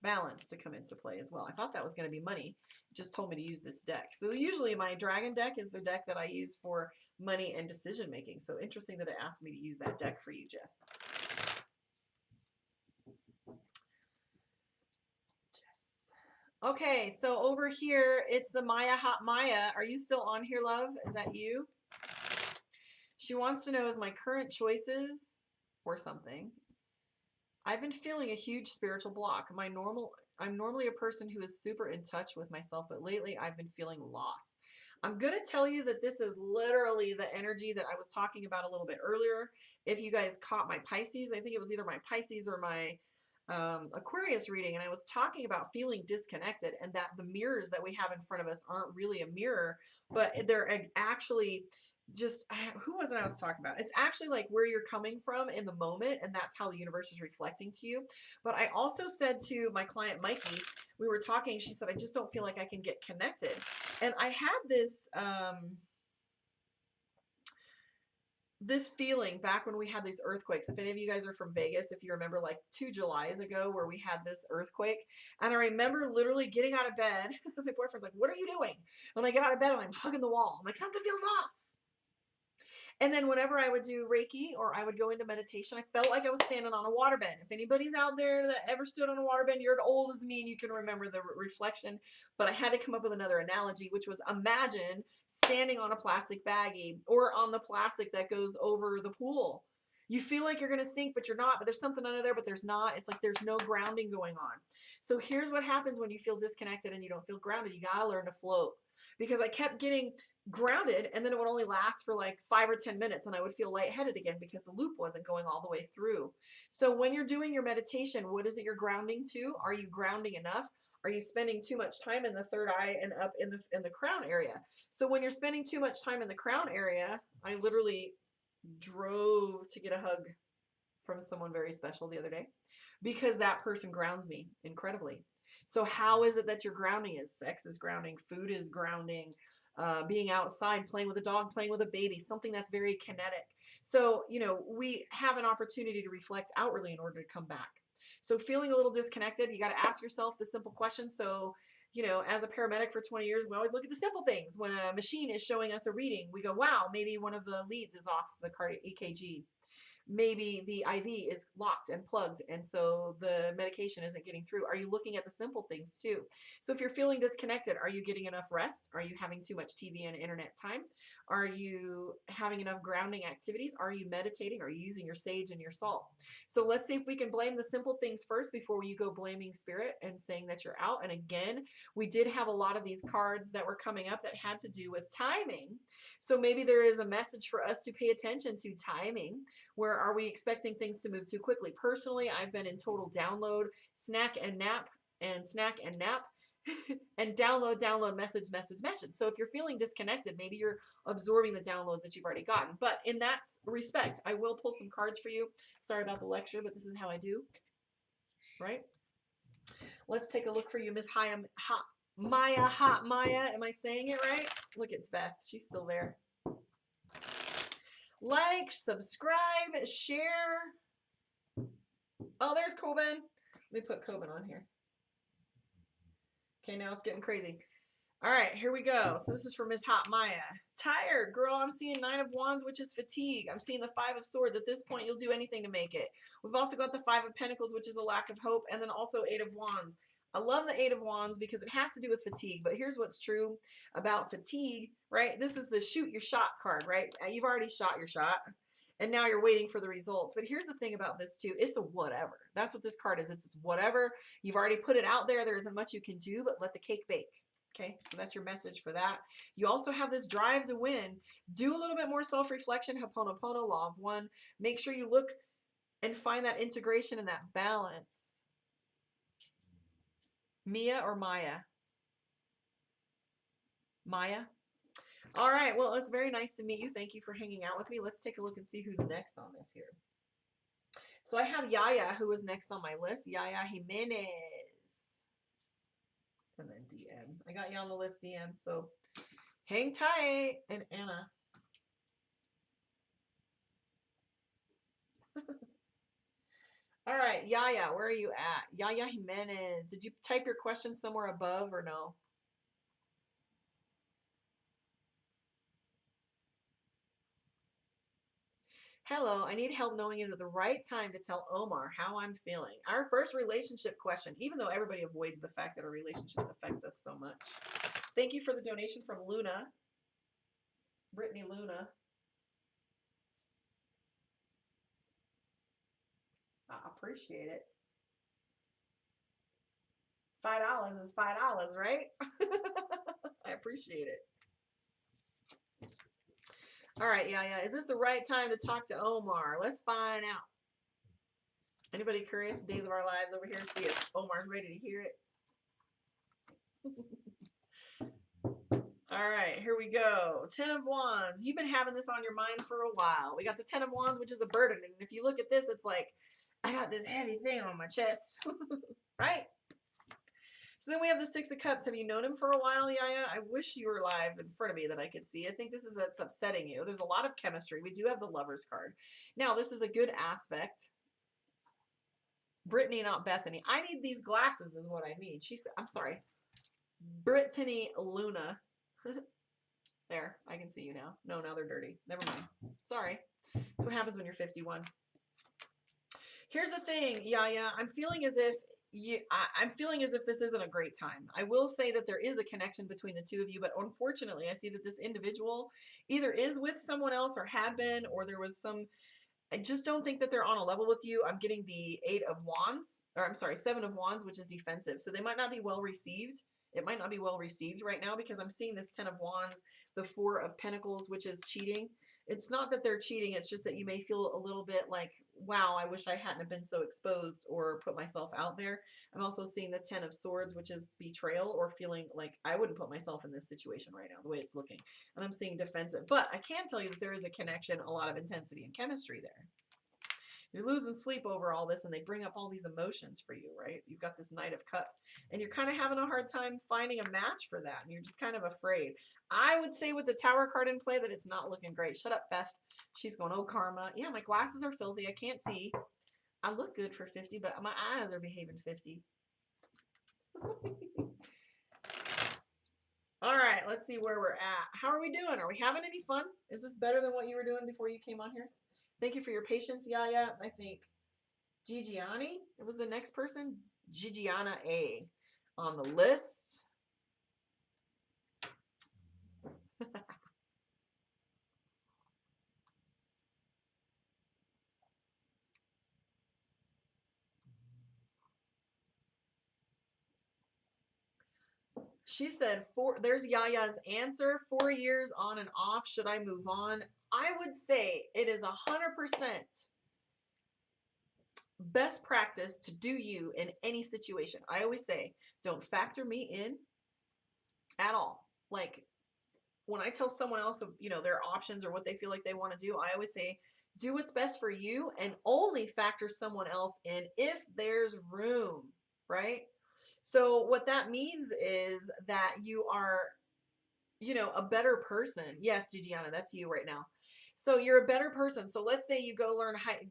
S1: balance to come into play as well. I thought that was going to be money. It just told me to use this deck. So usually my dragon deck is the deck that I use for money and decision making. So interesting that it asked me to use that deck for you, Jess. Okay, so over here, it's the Maya Hot Maya. Are you still on here, love? Is that you? She wants to know, is my current choices or something? I've been feeling a huge spiritual block. I'm normally a person who is super in touch with myself, but lately I've been feeling lost. I'm going to tell you that this is literally the energy that I was talking about a little bit earlier. If you guys caught my Pisces, I think it was either my Pisces or my Aquarius reading, and I was talking about feeling disconnected and that the mirrors that we have in front of us aren't really a mirror, but they're actually just, who was it I was talking about? It's actually like where you're coming from in the moment, and that's how the universe is reflecting to you. But I also said to my client Mikey, we were talking, she said, I just don't feel like I can get connected. And I had this feeling back when we had these earthquakes. If any of you guys are from Vegas, if you remember like 2 Julys ago where we had this earthquake, and I remember literally getting out of bed. My boyfriend's like, what are you doing? And I get out of bed and I'm hugging the wall. I'm like, something feels off. And then whenever I would do Reiki or I would go into meditation, I felt like I was standing on a waterbed. If anybody's out there that ever stood on a waterbed, you're as old as me and you can remember the reflection. But I had to come up with another analogy, which was imagine standing on a plastic baggie or on the plastic that goes over the pool. You feel like you're going to sink, but you're not. But there's something under there, but there's not. It's like there's no grounding going on. So here's what happens when you feel disconnected and you don't feel grounded. You got to learn to float. Because I kept getting grounded, and then it would only last for like 5 or 10 minutes, and I would feel lightheaded again because the loop wasn't going all the way through. So when you're doing your meditation, what is it you're grounding to? Are you grounding enough? Are you spending too much time in the third eye and up in the crown area? So when you're spending too much time in the crown area, I literally drove to get a hug from someone very special the other day because that person grounds me incredibly. So how is it that your grounding is? Sex is grounding, food is grounding, being outside, playing with a dog, playing with a baby, something that's very kinetic. So, you know, we have an opportunity to reflect outwardly in order to come back. So feeling a little disconnected, you got to ask yourself the simple question. So, you know, as a paramedic for 20 years, we always look at the simple things. When a machine is showing us a reading, we go, wow, maybe one of the leads is off the cardiac EKG. Maybe the IV is locked and plugged, and so the medication isn't getting through. Are you looking at the simple things too? So if you're feeling disconnected, are you getting enough rest? Are you having too much TV and internet time? Are you having enough grounding activities? Are you meditating? Are you using your sage and your salt? So let's see if we can blame the simple things first before you go blaming spirit and saying that you're out. And again, we did have a lot of these cards that were coming up that had to do with timing. So maybe there is a message for us to pay attention to timing. Where are we expecting things to move too quickly? Personally, I've been in total download, snack and nap, and snack and nap, and download, message. So if you're feeling disconnected, maybe you're absorbing the downloads that you've already gotten. But in that respect, I will pull some cards for you. Sorry about the lecture, but this is how I do. Right? Let's take a look for you, Miss Maya Hot Maya. Am I saying it right? Look, it's Beth. She's still there. Like, subscribe, share. Oh, there's Coben. Let me put Coben on here. Okay, now it's getting crazy. All right, here we go. So this is for Miss Hot Maya. Tired, girl. I'm seeing 9 of Wands, which is fatigue. I'm seeing the 5 of Swords. At this point, you'll do anything to make it. We've also got the 5 of Pentacles, which is a lack of hope, and then also 8 of Wands. I love the 8 of Wands because it has to do with fatigue, but here's what's true about fatigue, right? This is the shoot your shot card, right? You've already shot your shot, and now you're waiting for the results. But here's the thing about this too. It's a whatever. That's what this card is. It's whatever. You've already put it out there. There isn't much you can do, but let the cake bake. Okay, so that's your message for that. You also have this drive to win. Do a little bit more self-reflection. Ho'oponopono, law of one. Make sure you look and find that integration and that balance. Mia or Maya? Maya? All right, well, it's very nice to meet you. Thank you for hanging out with me. Let's take a look and see who's next on this here. So I have Yaya, who is next on my list. Yaya Jimenez. And then DM. I got you on the list, DM. So hang tight. And Anna. All right, Yaya, where are you at? Yaya Jimenez, did you type your question somewhere above or no? Hello, I need help knowing is it the right time to tell Omar how I'm feeling? Our first relationship question, even though everybody avoids the fact that our relationships affect us so much. Thank you for the donation from Luna, Brittany Luna. I appreciate it. $5 is $5, right? I appreciate it. All right, yeah. Is this the right time to talk to Omar? Let's find out. Anybody curious? Days of our lives over here. See if Omar's ready to hear it. All right, here we go. 10 of Wands. You've been having this on your mind for a while. We got the 10 of Wands, which is a burden. And if you look at this, it's like, I got this heavy thing on my chest, right? So then we have the 6 of Cups. Have you known him for a while, Yaya? I wish you were live in front of me that I could see. I think this is that's upsetting you. There's a lot of chemistry. We do have the Lovers card. Now, this is a good aspect. Brittany, not Bethany. I need these glasses is what I need. She said, I'm sorry. Brittany Luna. There, I can see you now. No, now they're dirty. Never mind. Sorry. That's what happens when you're 51. Here's the thing, Yaya. I'm feeling as if I'm feeling as if this isn't a great time. I will say that there is a connection between the two of you, but unfortunately, I see that this individual either is with someone else or had been, or there was some. I just don't think that they're on a level with you. I'm getting the 8 of Wands, or I'm sorry, 7 of Wands, which is defensive. So they might not be well received. It might not be well received right now because I'm seeing this 10 of Wands, the 4 of Pentacles, which is cheating. It's not that they're cheating. It's just that you may feel a little bit like, wow, I wish I hadn't have been so exposed or put myself out there. I'm also seeing the 10 of Swords, which is betrayal or feeling like I wouldn't put myself in this situation right now, the way it's looking. And I'm seeing defensive. But I can tell you that there is a connection, a lot of intensity and chemistry there. You're losing sleep over all this and they bring up all these emotions for you, right? You've got this Knight of Cups and you're kind of having a hard time finding a match for that. And you're just kind of afraid. I would say with the Tower card in play that it's not looking great. Shut up, Beth. She's going, oh, karma. Yeah, my glasses are filthy. I can't see. I look good for 50, but my eyes are behaving 50. All right, let's see where we're at. How are we doing? Are we having any fun? Is this better than what you were doing before you came on here? Thank you for your patience, Yaya. I think Gigiani, it was the next person. Gigiana A on the list. She said, there's Yaya's answer, 4 years on and off. Should I move on? I would say it is 100% best practice to do you in any situation. I always say, don't factor me in at all. Like when I tell someone else, their options or what they feel like they want to do, I always say, do what's best for you and only factor someone else in if there's room, right? So what that means is that you are, a better person. Yes, Gigiana, that's you right now. So you're a better person. So let's say you go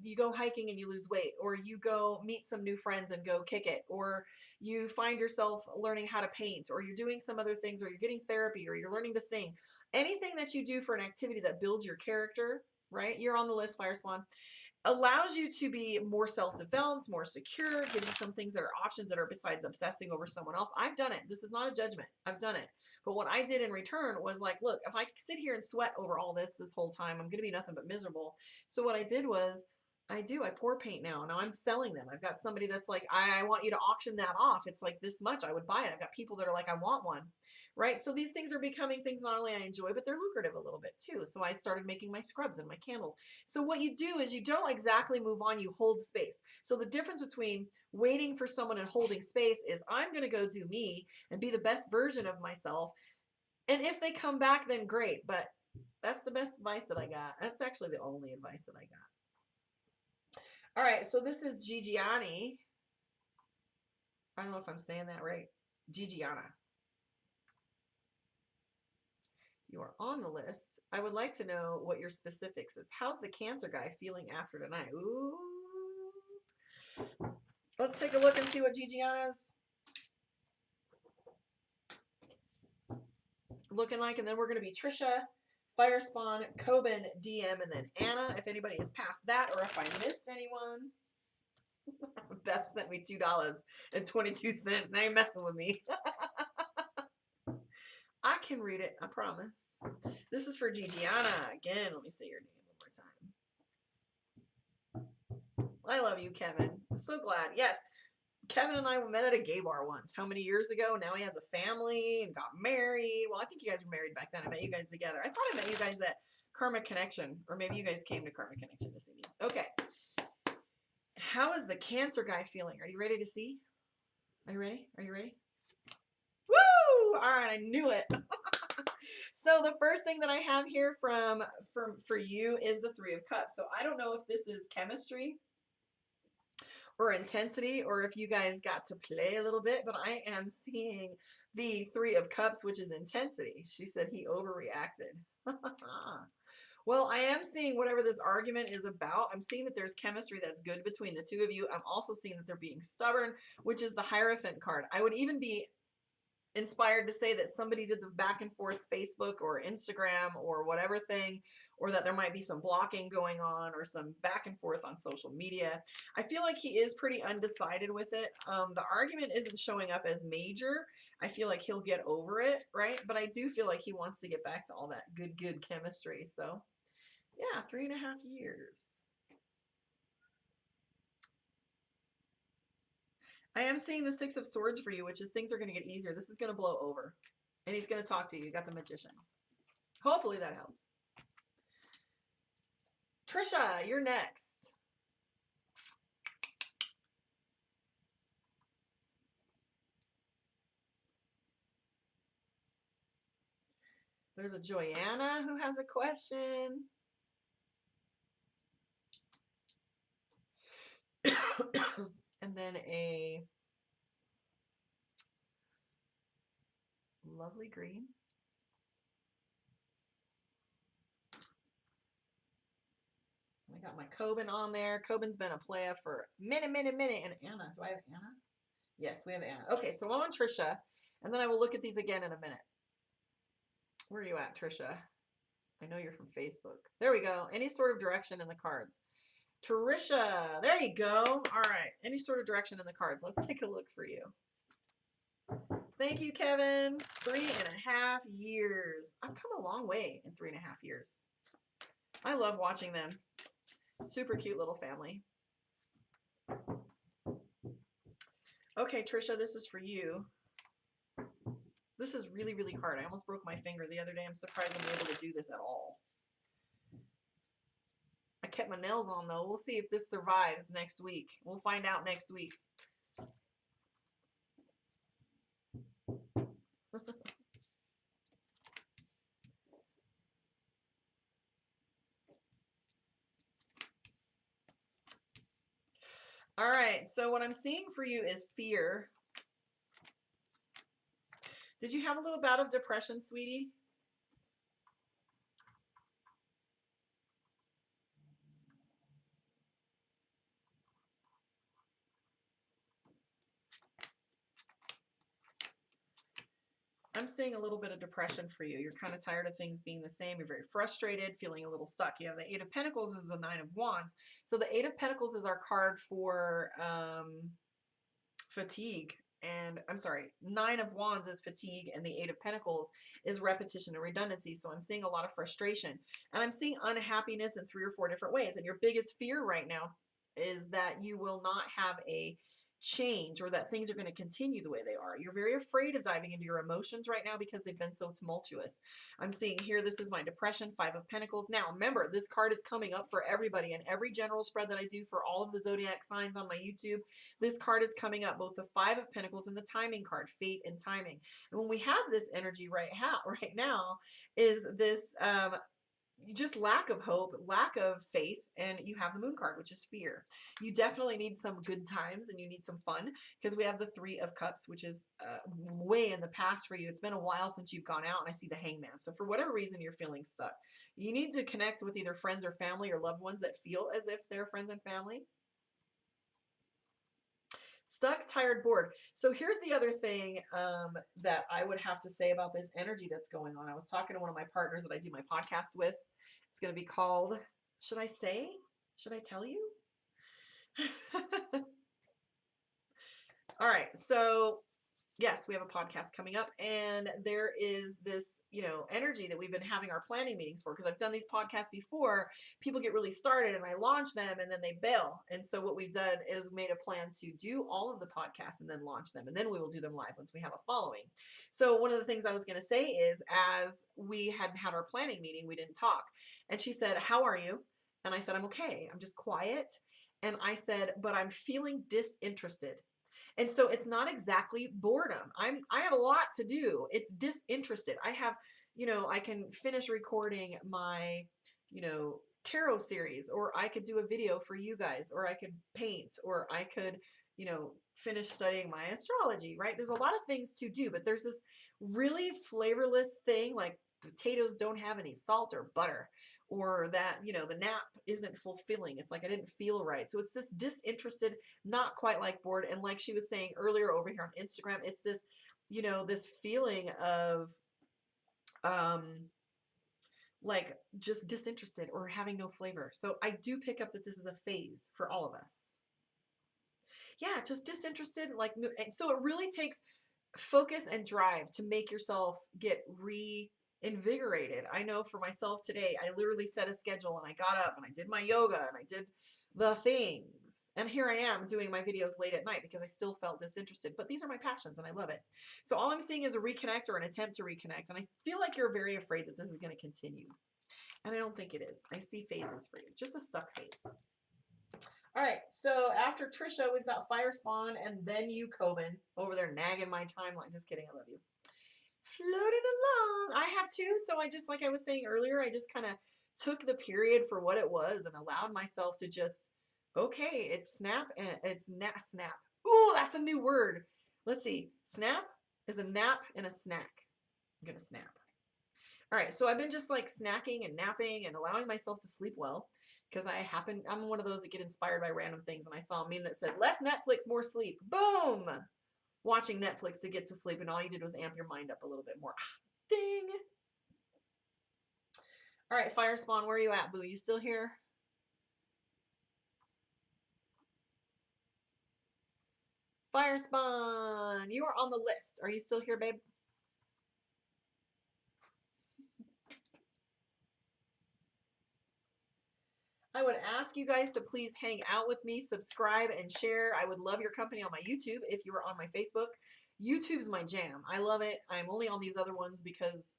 S1: you go hiking and you lose weight, or you go meet some new friends and go kick it, or you find yourself learning how to paint, or you're doing some other things, or you're getting therapy, or you're learning to sing. Anything that you do for an activity that builds your character, right? You're on the list, Fire Swan. Allows you to be more self-developed, more secure, gives you some things that are options that are besides obsessing over someone else. I've done it. This is not a judgment. I've done it. But what I did in return was like, look, if I sit here and sweat over all this whole time, I'm going to be nothing but miserable. So what I did was I pour paint now. Now I'm selling them. I've got somebody that's like, I want you to auction that off. It's like this much. I would buy it. I've got people that are like, I want one. Right? So these things are becoming things not only I enjoy, but they're lucrative a little bit too. So I started making my scrubs and my candles. So what you do is you don't exactly move on, you hold space. So the difference between waiting for someone and holding space is I'm going to go do me and be the best version of myself. And if they come back, then great. But that's the best advice that I got. That's actually the only advice that I got. All right. So this is Gigiani. I don't know if I'm saying that right. Gigiana. You are on the list. I would like to know what your specifics is. How's the Cancer guy feeling after tonight? Ooh. Let's take a look and see what Gigiana's looking like. And then we're going to be Trisha, Firespawn, Coben, DM, and then Anna. If anybody is past that or if I missed anyone. Beth sent me $2.22. Now you're messing with me. I can read it, I promise. This is for Gigiana. Again, let me say your name one more time. I love you, Kevin. I'm so glad. Yes, Kevin and I met at a gay bar once. How many years ago? Now he has a family and got married. Well, I think you guys were married back then. I met you guys together. I thought I met you guys at Karma Connection, or maybe you guys came to Karma Connection to see me. Okay. How is the Cancer guy feeling? Are you ready to see? Are you ready? Are you ready? Woo! All right, I knew it. So the first thing that I have here for you is the Three of Cups. So I don't know if this is chemistry or intensity, or if you guys got to play a little bit, but I am seeing the Three of Cups, which is intensity. She said he overreacted. Well, I am seeing whatever this argument is about. I'm seeing that there's chemistry that's good between the two of you. I'm also seeing that they're being stubborn, which is the Hierophant card. I would even be inspired to say that somebody did the back and forth Facebook or Instagram or whatever thing, or that there might be some blocking going on or some back and forth on social media. I feel like he is pretty undecided with it. The argument isn't showing up as major. I feel like he'll get over it, right? But I do feel like he wants to get back to all that good chemistry. So yeah, 3.5 years. I am seeing the Six of Swords for you, which is things are going to get easier. This is going to blow over. And he's going to talk to you. You got the Magician. Hopefully that helps. Trisha, you're next. There's a Joyanna who has a question. And then a lovely green. I got my Coben on there. Coben's been a playa for a minute. And Anna, do I have Anna? Yes, we have Anna. Okay, so I'm on Trisha, and then I will look at these again in a minute. Where are you at, Trisha? I know you're from Facebook. There we go. Any sort of direction in the cards. Trisha, there you go. All right, any sort of direction in the cards. Let's take a look for you. Thank you, Kevin. 3.5 years. I've come a long way in 3.5 years. I love watching them. Super cute little family. Okay, Trisha, this is for you. This is really hard. I almost broke my finger the other day. I'm surprised I'm able to do this at all. I kept my nails on though. We'll see if this survives next week. We'll find out next week. All right, so what I'm seeing for you is fear. Did you have a little bout of depression, sweetie? I'm seeing a little bit of depression for you. You're kind of tired of things being the same. You're very frustrated, feeling a little stuck. You have the Eight of Pentacles is the Nine of Wands. So the Eight of Pentacles is our card for fatigue. And I'm sorry, Nine of Wands is fatigue, and the Eight of Pentacles is repetition and redundancy. So I'm seeing a lot of frustration, and I'm seeing unhappiness in 3 or 4 different ways. And your biggest fear right now is that you will not have a change, or that things are going to continue the way they are. You're very afraid of diving into your emotions right now because they've been so tumultuous. I'm seeing here, this is my depression, 5 of Pentacles. Now, remember, this card is coming up for everybody, and every general spread that I do for all of the zodiac signs on my YouTube, this card is coming up, both the 5 of Pentacles and the timing card, fate and timing. And when we have this energy right now is this just lack of hope, lack of faith, and you have the Moon card, which is fear. You definitely need some good times, and you need some fun, because we have the 3 of Cups, which is way in the past for you. It's been a while since you've gone out, and I see the Hangman. So for whatever reason you're feeling stuck, you need to connect with either friends or family or loved ones that feel as if they're friends and family. Stuck, tired, bored. So here's the other thing that I would have to say about this energy that's going on. I was talking to one of my partners that I do my podcast with. It's going to be called, should I say? Should I tell you? All right. So yes, we have a podcast coming up, and there is this, energy that we've been having our planning meetings for, because I've done these podcasts before. People get really started and I launch them and then they bail. And so what we've done is made a plan to do all of the podcasts and then launch them. And then we will do them live once we have a following. So one of the things I was going to say is, as we had our planning meeting, we didn't talk. And she said, "How are you?" And I said, "I'm okay. I'm just quiet." And I said, "But I'm feeling disinterested." And so it's not exactly boredom. I have a lot to do. It's disinterested. I have, I can finish recording my, tarot series, or I could do a video for you guys, or I could paint, or I could, finish studying my astrology, right? There's a lot of things to do, but there's this really flavorless thing, like potatoes don't have any salt or butter, or that, the nap isn't fulfilling. It's like I didn't feel right. So it's this disinterested, not quite like bored. And like she was saying earlier over here on Instagram, it's this, this feeling of like just disinterested or having no flavor. So I do pick up that this is a phase for all of us. Yeah, just disinterested. Like, so it really takes focus and drive to make yourself get reinvigorated. I know for myself today, I literally set a schedule and I got up and I did my yoga and I did the things. And here I am doing my videos late at night because I still felt disinterested. But these are my passions and I love it. So all I'm seeing is a reconnect or an attempt to reconnect. And I feel like you're very afraid that this is going to continue. And I don't think it is. I see phases for you. Just a stuck phase. All right, so after Trisha, we've got Fire Spawn, and then you, Coben, over there nagging my timeline. Just kidding, I love you. Floating along. I have too, so I just, like I was saying earlier, I just kind of took the period for what it was and allowed myself to just, okay, it's snap and it's snap. Ooh, that's a new word. Let's see. Snap is a nap and a snack. I'm going to snap. All right, so I've been just like snacking and napping and allowing myself to sleep well. Because I'm one of those that get inspired by random things. And I saw a meme that said, less Netflix, more sleep. Boom! Watching Netflix to get to sleep. And all you did was amp your mind up a little bit more. Ding! All right, Fire Spawn, where are you at, boo? You still here? Fire Spawn, you are on the list. Are you still here, babe? I would ask you guys to please hang out with me, subscribe, and share. I would love your company on my YouTube if you were on my Facebook. YouTube's my jam. I love it. I'm only on these other ones because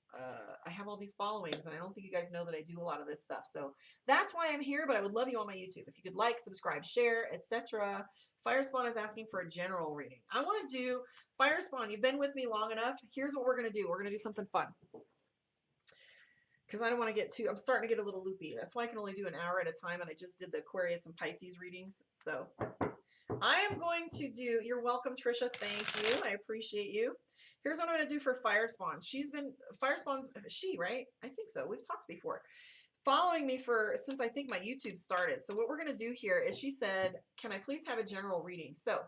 S1: I have all these followings, and I don't think you guys know that I do a lot of this stuff. So that's why I'm here, but I would love you on my YouTube. If you could like, subscribe, share, etc. Firespawn is asking for a general reading. I want to do, Firespawn, you've been with me long enough. Here's what we're going to do. We're going to do something fun. Because I don't want to get too, I'm starting to get a little loopy. That's why I can only do an hour at a time, and I just did the Aquarius and Pisces readings. So I am going to do, you're welcome, Trisha. Thank you. I appreciate you. Here's what I'm going to do for Firespawn. Firespawn's she, right? I think so. We've talked before. Following me since I think my YouTube started. So what we're going to do here is she said, can I please have a general reading? So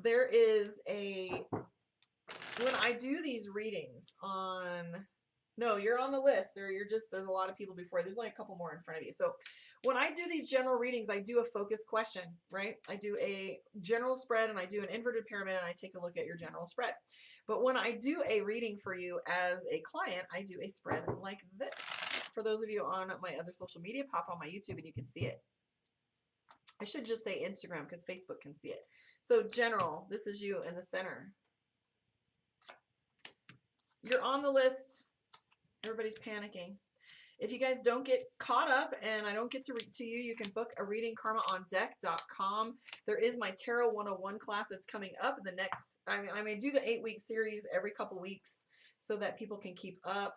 S1: there is when I do these readings no, you're on the list. There's a lot of people before. There's only a couple more in front of you. So when I do these general readings, I do a focused question, right? I do a general spread and I do an inverted pyramid and I take a look at your general spread. But when I do a reading for you as a client, I do a spread like this. For those of you on my other social media, pop on my YouTube and you can see it. I should just say Instagram because Facebook can see it. So general, this is you in the center. You're on the list. Everybody's panicking. If you guys don't get caught up and I don't get to you, you can book a reading, karmaondeck.com. There is my Tarot 101 class that's coming up. I may do the 8-week series every couple weeks so that people can keep up.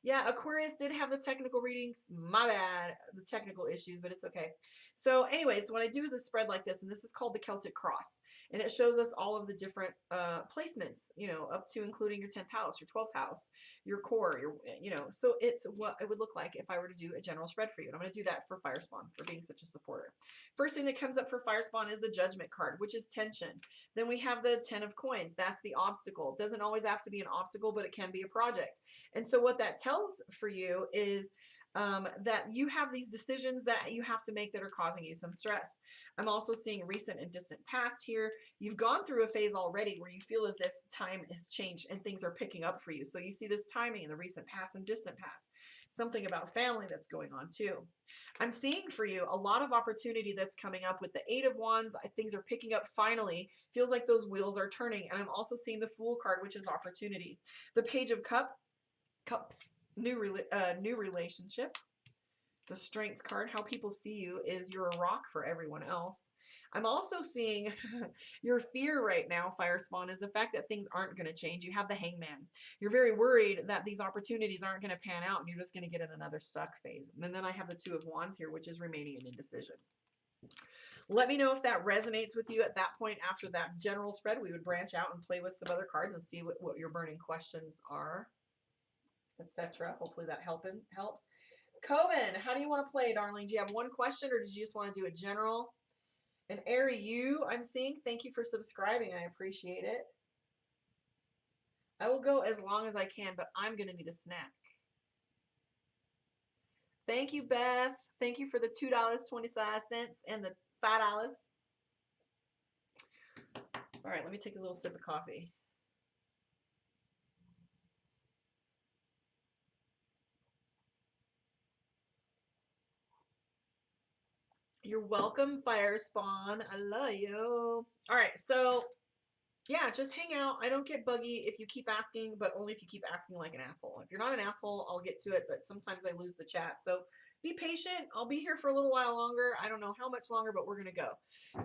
S1: Yeah, Aquarius did have the technical readings. My bad, the technical issues, but it's okay. So anyways, what I do is a spread like this, and this is called the Celtic Cross. And it shows us all of the different placements, you know, up to including your 10th house, your 12th house, your core, your, you know, so it's what it would look like if I were to do a general spread for you. And I'm going to do that for Fire Spawn for being such a supporter. First thing that comes up for Fire Spawn is the Judgment card, which is tension. Then we have the 10 of coins. That's the obstacle. Doesn't always have to be an obstacle, but it can be a project. And so what that tells for you is that you have these decisions that you have to make that are causing you some stress. I'm also seeing recent and distant past here. You've gone through a phase already where you feel as if time has changed and things are picking up for you. So you see this timing in the recent past and distant past. Something about family that's going on too. I'm seeing for you a lot of opportunity that's coming up with the 8 of Wands. Things are picking up finally. Feels like those wheels are turning. And I'm also seeing the Fool card, which is opportunity. The Page of Cups, new relationship. The Strength card, how people see you is you're a rock for everyone else. I'm also seeing your fear right now, Fire Spawn, is the fact that things aren't going to change. You have the Hangman. You're very worried that these opportunities aren't going to pan out and you're just going to get in another stuck phase. And then I have the 2 of Wands here, which is remaining in indecision. Let me know if that resonates with you at that point. After that general spread, we would branch out and play with some other cards and see what your burning questions are, etc. Hopefully that helps. Coven, how do you want to play, darling? Do you have one question or did you just want to do a general? And Ari, I'm seeing. Thank you for subscribing. I appreciate it. I will go as long as I can, but I'm going to need a snack. Thank you, Beth. Thank you for the $2.25 and the $5. All right, let me take a little sip of coffee. You're welcome, Fire Spawn. I love you. All right, so yeah, just hang out. I don't get buggy if you keep asking, but only if you keep asking like an asshole. If you're not an asshole, I'll get to it, but sometimes I lose the chat. So be patient. I'll be here for a little while longer. I don't know how much longer, but we're going to go.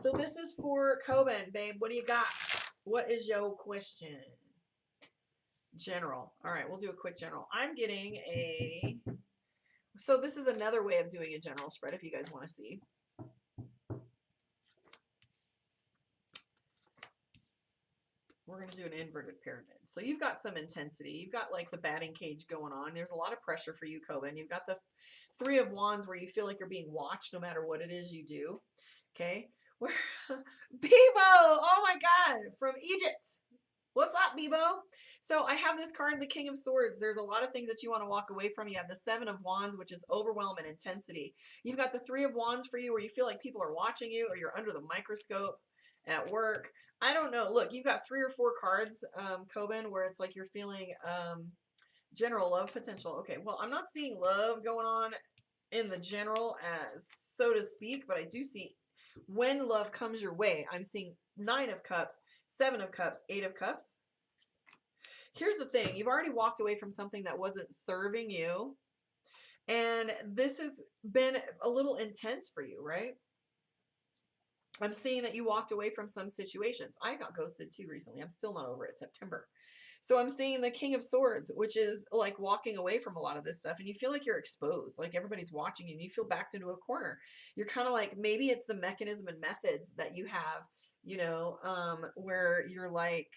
S1: So this is for Coben, babe. What do you got? What is your question? General. All right, we'll do a quick general. I'm getting a... So this is another way of doing a general spread if you guys want to see. We're going to do an inverted pyramid. So you've got some intensity. You've got like the batting cage going on. There's a lot of pressure for you, Coben. You've got the 3 of Wands where you feel like you're being watched no matter what it is you do. Okay. Where Bebo, oh my God, from Egypt. What's up, Bebo? So I have this card, the King of Swords. There's a lot of things that you want to walk away from. You have the 7 of Wands, which is overwhelm and intensity. You've got the 3 of Wands for you where you feel like people are watching you or you're under the microscope at work. I don't know. Look, you've got 3 or 4 cards, Coben, where it's like you're feeling general love potential. Okay, well, I'm not seeing love going on in the general as so to speak, but I do see when love comes your way. I'm seeing 9 of Cups, 7 of Cups, 8 of Cups. Here's the thing. You've already walked away from something that wasn't serving you. And this has been a little intense for you, right? I'm seeing that you walked away from some situations. I got ghosted too recently. I'm still not over it. September. So I'm seeing the King of Swords, which is like walking away from a lot of this stuff. And you feel like you're exposed, like everybody's watching you and you feel backed into a corner. You're kind of like, maybe it's the mechanism and methods that you have, you know, where you're like,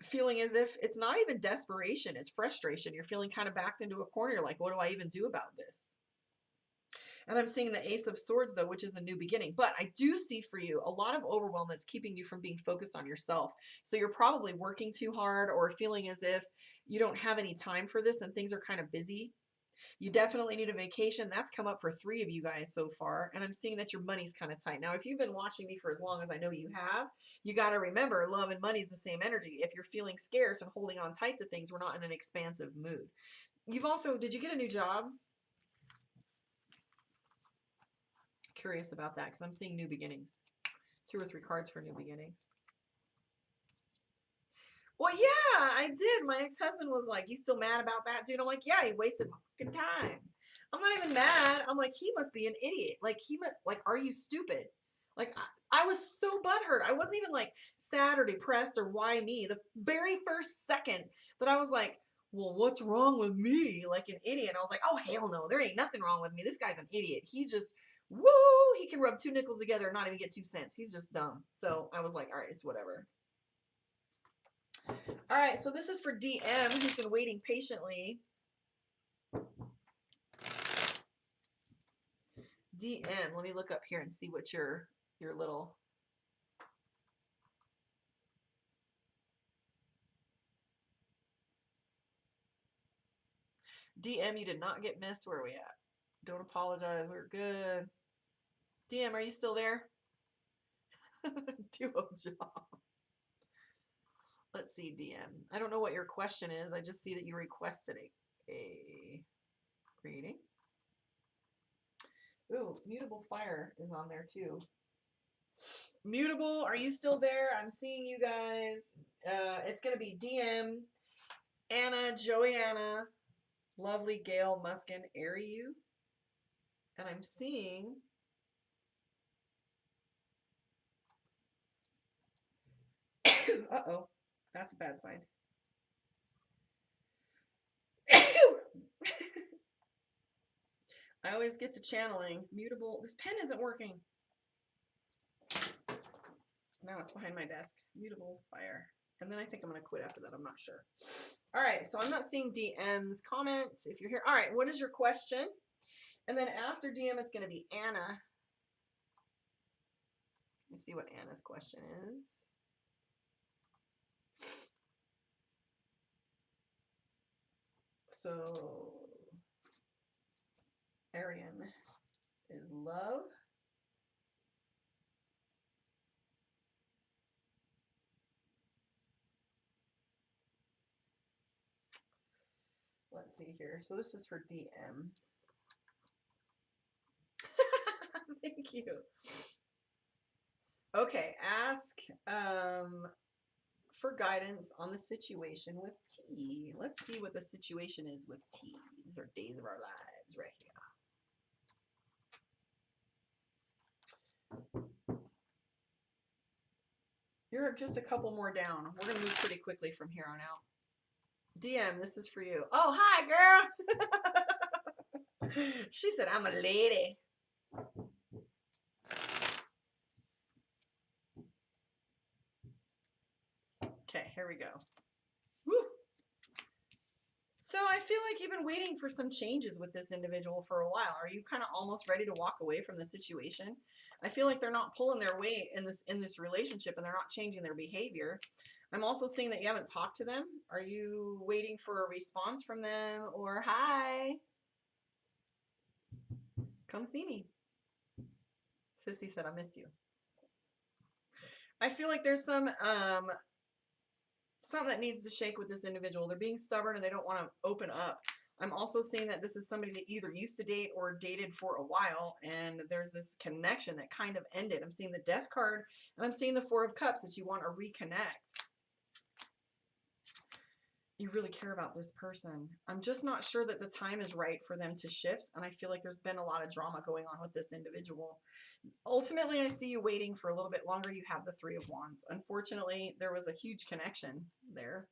S1: feeling as if it's not even desperation, it's frustration. You're feeling kind of backed into a corner. You're like, what do I even do about this? And I'm seeing the Ace of Swords, though, which is a new beginning. But I do see for you a lot of overwhelm that's keeping you from being focused on yourself. So you're probably working too hard or feeling as if you don't have any time for this and things are kind of busy. You definitely need a vacation. That's come up for 3 of you guys so far. And I'm seeing that your money's kind of tight. Now, if you've been watching me for as long as I know you have, you got to remember love and money is the same energy. If you're feeling scarce and holding on tight to things, we're not in an expansive mood. You've also, did you get a new job? Curious about that because I'm seeing new beginnings. 2 or 3 cards for new beginnings. Well, yeah, I did. My ex-husband was like, you still mad about that, dude? I'm like, yeah, he wasted my fucking time. I'm not even mad. I'm like, he must be an idiot. Like, are you stupid? Like, I was so butthurt. I wasn't even like sad or depressed or why me. The very first second that I was like, well, what's wrong with me? Like an idiot. I was like, oh, hell no. There ain't nothing wrong with me. This guy's an idiot. He's just, woo, he can rub 2 nickels together and not even get 2 cents. He's just dumb. So I was like, all right, it's whatever. All right, so this is for DM, who's been waiting patiently. DM, let me look up here and see what your little... DM, you did not get missed. Where are we at? Don't apologize. We're good. DM, are you still there? Duo job. Let's see, DM. I don't know what your question is. I just see that you requested a reading. Ooh, Mutable Fire is on there too. Mutable, are you still there? I'm seeing you guys. It's going to be DM, Anna, Joanna, Lovely, Gail, Muskin, Ariu. And I'm seeing... Uh-oh. That's a bad sign. I always get to channeling. Mutable. This pen isn't working. Now it's behind my desk. Mutable Fire. And then I think I'm going to quit after that. I'm not sure. All right. So I'm not seeing DM's comments. If you're here. All right. What is your question? And then after DM, it's going to be Anna. Let me see what Anna's question is. So, Arian is love. Let's see here. So this is for DM. Thank you. Okay, ask for guidance on the situation with T. Let's see what the situation is with T. These are days of our lives right here. You're just a couple more down. We're going to move pretty quickly from here on out. DM, this is for you. Oh, hi, girl. She said, I'm a lady. Okay, here we go. Woo. So I feel like you've been waiting for some changes with this individual for a while. Are you kind of almost ready to walk away from the situation? I feel like they're not pulling their weight in this relationship, and they're not changing their behavior. I'm also seeing that you haven't talked to them. Are you waiting for a response from them? Or hi, come see me. Sissy said, I miss you. I feel like there's something that needs to shake with this individual. They're being stubborn and they don't want to open up. I'm also seeing that this is somebody that either used to date or dated for a while, and there's this connection that kind of ended. I'm seeing the Death card, and I'm seeing the Four of Cups, that you want to reconnect. You really care about this person. I'm just not sure that the time is right for them to shift, and I feel like there's been a lot of drama going on with this individual. Ultimately, I see you waiting for a little bit longer. You have the Three of Wands. Unfortunately, there was a huge connection there.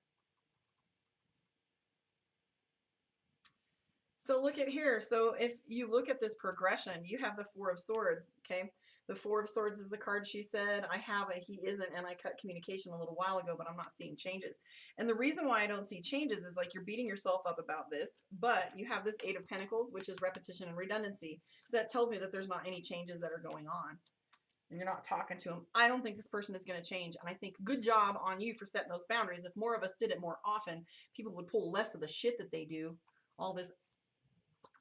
S1: So look at here. So if you look at this progression, you have the Four of Swords, okay? The Four of Swords is the card she said, I have a he isn't, and I cut communication a little while ago, but I'm not seeing changes. And the reason why I don't see changes is like you're beating yourself up about this, but you have this Eight of Pentacles, which is repetition and redundancy. So that tells me that there's not any changes that are going on. And you're not talking to him. I don't think this person is going to change. And I think good job on you for setting those boundaries. If more of us did it more often, people would pull less of the shit that they do. All this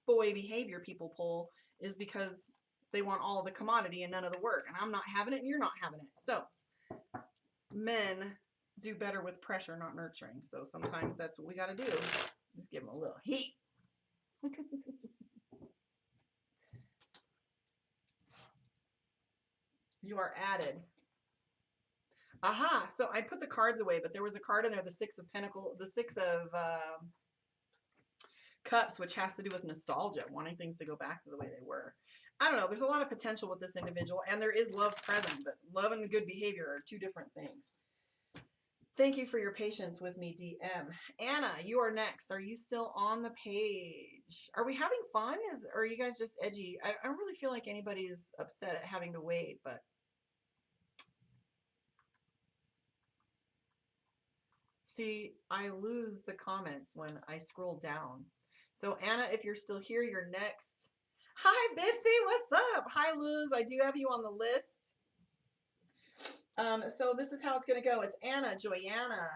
S1: boy behavior people pull is because they want all the commodity and none of the work. And I'm not having it and you're not having it. So men do better with pressure, not nurturing. So sometimes that's what we got to do. Just give them a little heat. You are added. Aha. So I put the cards away, but there was a card in there, the Six of Pentacles, the Six of Cups, which has to do with nostalgia, wanting things to go back to the way they were. I don't know. There's a lot of potential with this individual, and there is love present, but love and good behavior are two different things. Thank you for your patience with me, DM. Anna, you are next. Are you still on the page? Are we having fun? Or are you guys just edgy? I don't really feel like anybody's upset at having to wait, but see, I lose the comments when I scroll down. So Anna, if you're still here, you're next. Hi, Bitsy, what's up? Hi, Luz, I do have you on the list. So this is how it's going to go. It's Anna, Joyanna,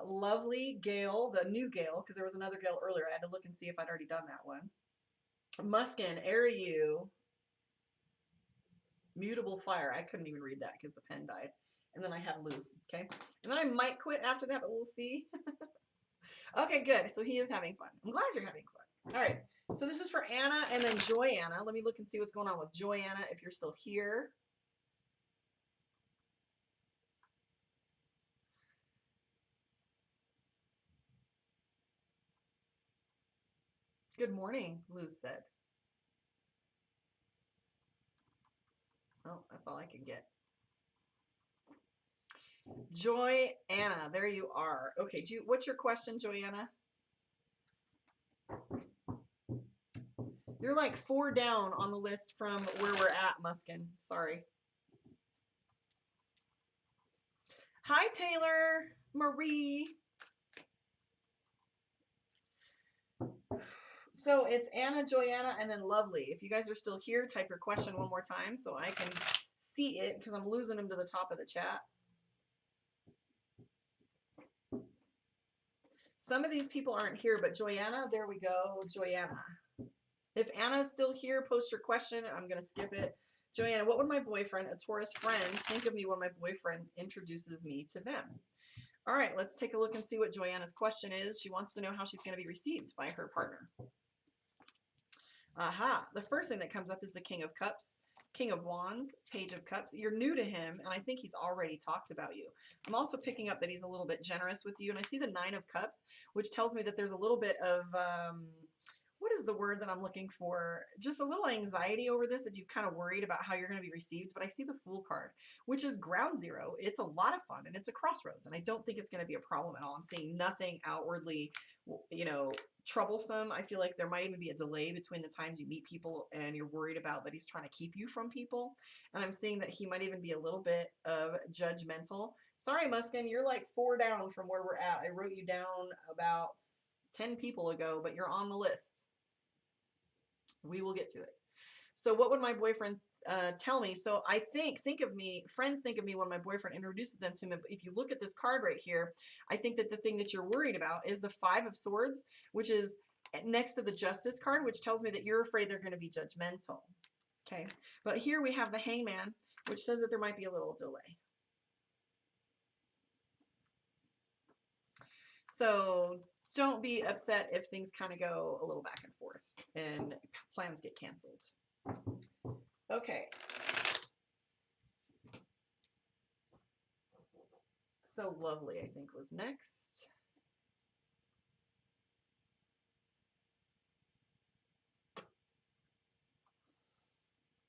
S1: Lovely, Gail, the new Gail, because there was another Gail earlier. I had to look and see if I'd already done that one. Muskin, Ariu, Mutable Fire. I couldn't even read that because the pen died. And then I have Luz, okay? And then I might quit after that, but we'll see. Okay, good. So he is having fun. I'm glad you're having fun. All right. So this is for Anna and then Joyanna. Let me look and see what's going on with Joyanna if you're still here. Good morning, Luz said. Oh, that's all I can get. Joyanna, there you are. Okay, what's your question, Joyanna? You're like 4 down on the list from where we're at, Muskin. Sorry. Hi, Taylor, Marie. So it's Anna, Joyanna, and then Lovely. If you guys are still here, type your question one more time so I can see it because I'm losing them to the top of the chat. Some of these people aren't here, but Joyanna, there we go, Joyanna. If Anna's still here, post your question. I'm going to skip it. Joyanna, what would my boyfriend, a Taurus friend, think of me when my boyfriend introduces me to them? All right, let's take a look and see what Joyanna's question is. She wants to know how she's going to be received by her partner. Aha, the first thing that comes up is the King of Cups, King of Wands, Page of Cups. You're new to him, and I think he's already talked about you. I'm also picking up that he's a little bit generous with you, and I see the Nine of Cups, which tells me that there's a little bit of, what is the word that I'm looking for? Just a little anxiety over this, that you've kind of worried about how you're going to be received. But I see the Fool card, which is ground zero. It's a lot of fun, and it's a crossroads, and I don't think it's going to be a problem at all. I'm seeing nothing outwardly, troublesome. I feel like there might even be a delay between the times you meet people and you're worried about that he's trying to keep you from people. And I'm seeing that he might even be a little bit of judgmental. Sorry, Muskin, you're like 4 down from where we're at. I wrote you down about 10 people ago, but you're on the list. We will get to it. So what would my boyfriend tell me? So I think of me, friends think of me when my boyfriend introduces them to me. But if you look at this card right here, I think that the thing that you're worried about is the Five of Swords, which is next to the Justice card, which tells me that you're afraid they're going to be judgmental. Okay. But here we have the Hangman, which says that there might be a little delay. So don't be upset if things kind of go a little back and forth and plans get canceled. Okay. So Lovely, I think, was next.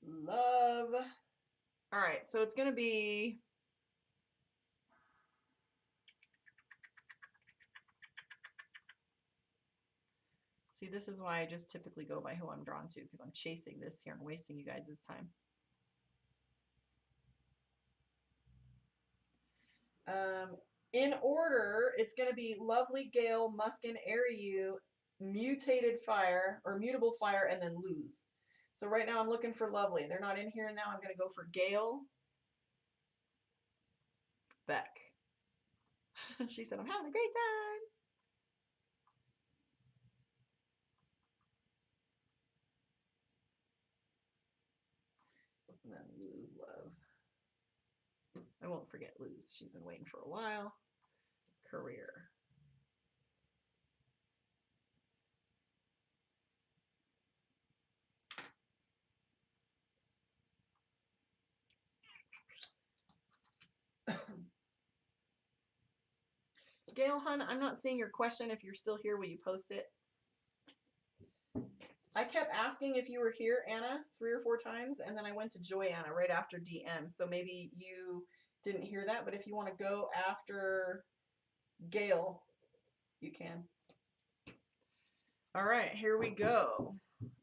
S1: Love. All right, so it's going to be... See, this is why I just typically go by who I'm drawn to, because I'm chasing this here and wasting you guys' time. In order, it's going to be Lovely, Gale, Muskin, Ariu, Mutated Fire, or Mutable Fire, and then Luz. So right now I'm looking for Lovely. They're not in here now. I'm going to go for Gale. Beck. She said, I'm having a great time. And then Luz Love. I won't forget Luz. She's been waiting for a while. Career. Gail Hun, I'm not seeing your question. If you're still here, will you post it? I kept asking if you were here, Anna, 3 or 4 times, and then I went to Joyanna right after DM. So maybe you Didn't hear that, but if you want to go after Gail, you can. All right, here we go.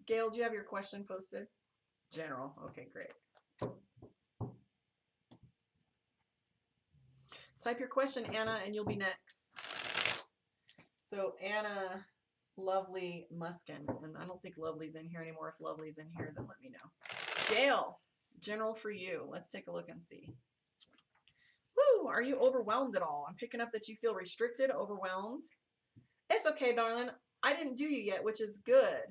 S1: Gail, do you have your question posted? General. Okay, great. Type your question, Anna, and you'll be next. So Anna, Lovely Muskin, and I don't think Lovely's in here anymore. If Lovely's in here, then let me know. Gail, general for you. Let's take a look and see. Woo, are you overwhelmed at all? I'm picking up that you feel restricted, overwhelmed. It's okay, darling. I didn't do you yet, which is good.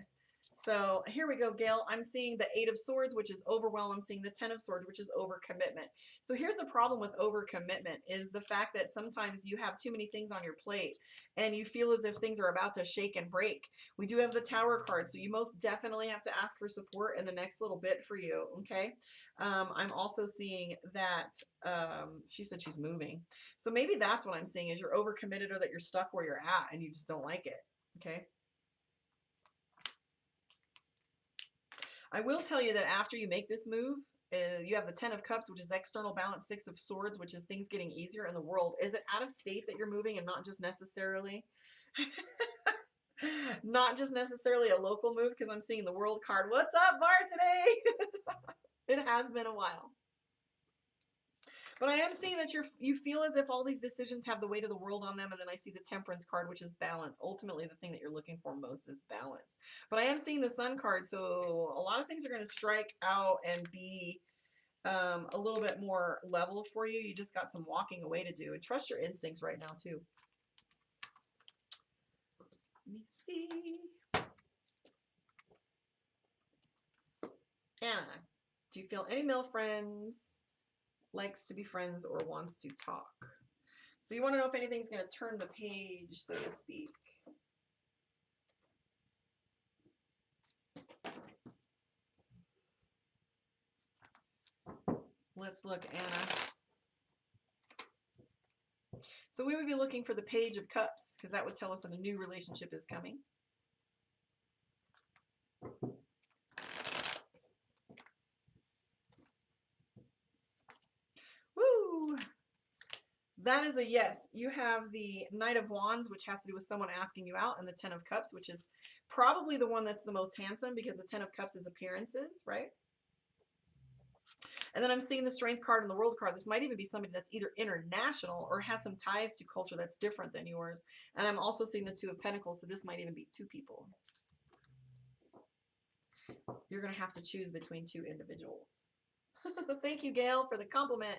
S1: So here we go, Gail. I'm seeing the 8 of Swords, which is overwhelm. I'm seeing the 10 of Swords, which is overcommitment. So here's the problem with overcommitment is the fact that sometimes you have too many things on your plate and you feel as if things are about to shake and break. We do have the Tower card, so you most definitely have to ask for support in the next little bit for you, okay? I'm also seeing that she said she's moving. So maybe that's what I'm seeing is you're overcommitted or that you're stuck where you're at and you just don't like it, okay? I will tell you that after you make this move, you have the 10 of Cups, which is external balance, 6 of Swords, which is things getting easier in the world. Is it out of state that you're moving and not just necessarily not just necessarily a local move? Because I'm seeing the World card. What's up, Varsity? It has been a while. But I am seeing that you feel as if all these decisions have the weight of the world on them, and then I see the Temperance card, which is balance. Ultimately, the thing that you're looking for most is balance. But I am seeing the Sun card, so a lot of things are going to strike out and be a little bit more level for you. You just got some walking away to do. And trust your instincts right now, too. Let me see. Anna, do you feel any male friends? Likes to be friends or wants to talk. So you want to know if anything's going to turn the page, so to speak. Let's look, Anna. So we would be looking for the Page of Cups because that would tell us that a new relationship is coming. Woo! That is a yes. You have the Knight of Wands, which has to do with someone asking you out, and the 10 of Cups, which is probably the one that's the most handsome because the 10 of Cups is appearances, right? And then I'm seeing the Strength card and the World card. This might even be somebody that's either international or has some ties to culture that's different than yours. And I'm also seeing the 2 of Pentacles, so this might even be 2 people. You're going to have to choose between 2 individuals. Thank you, Gail, for the compliment.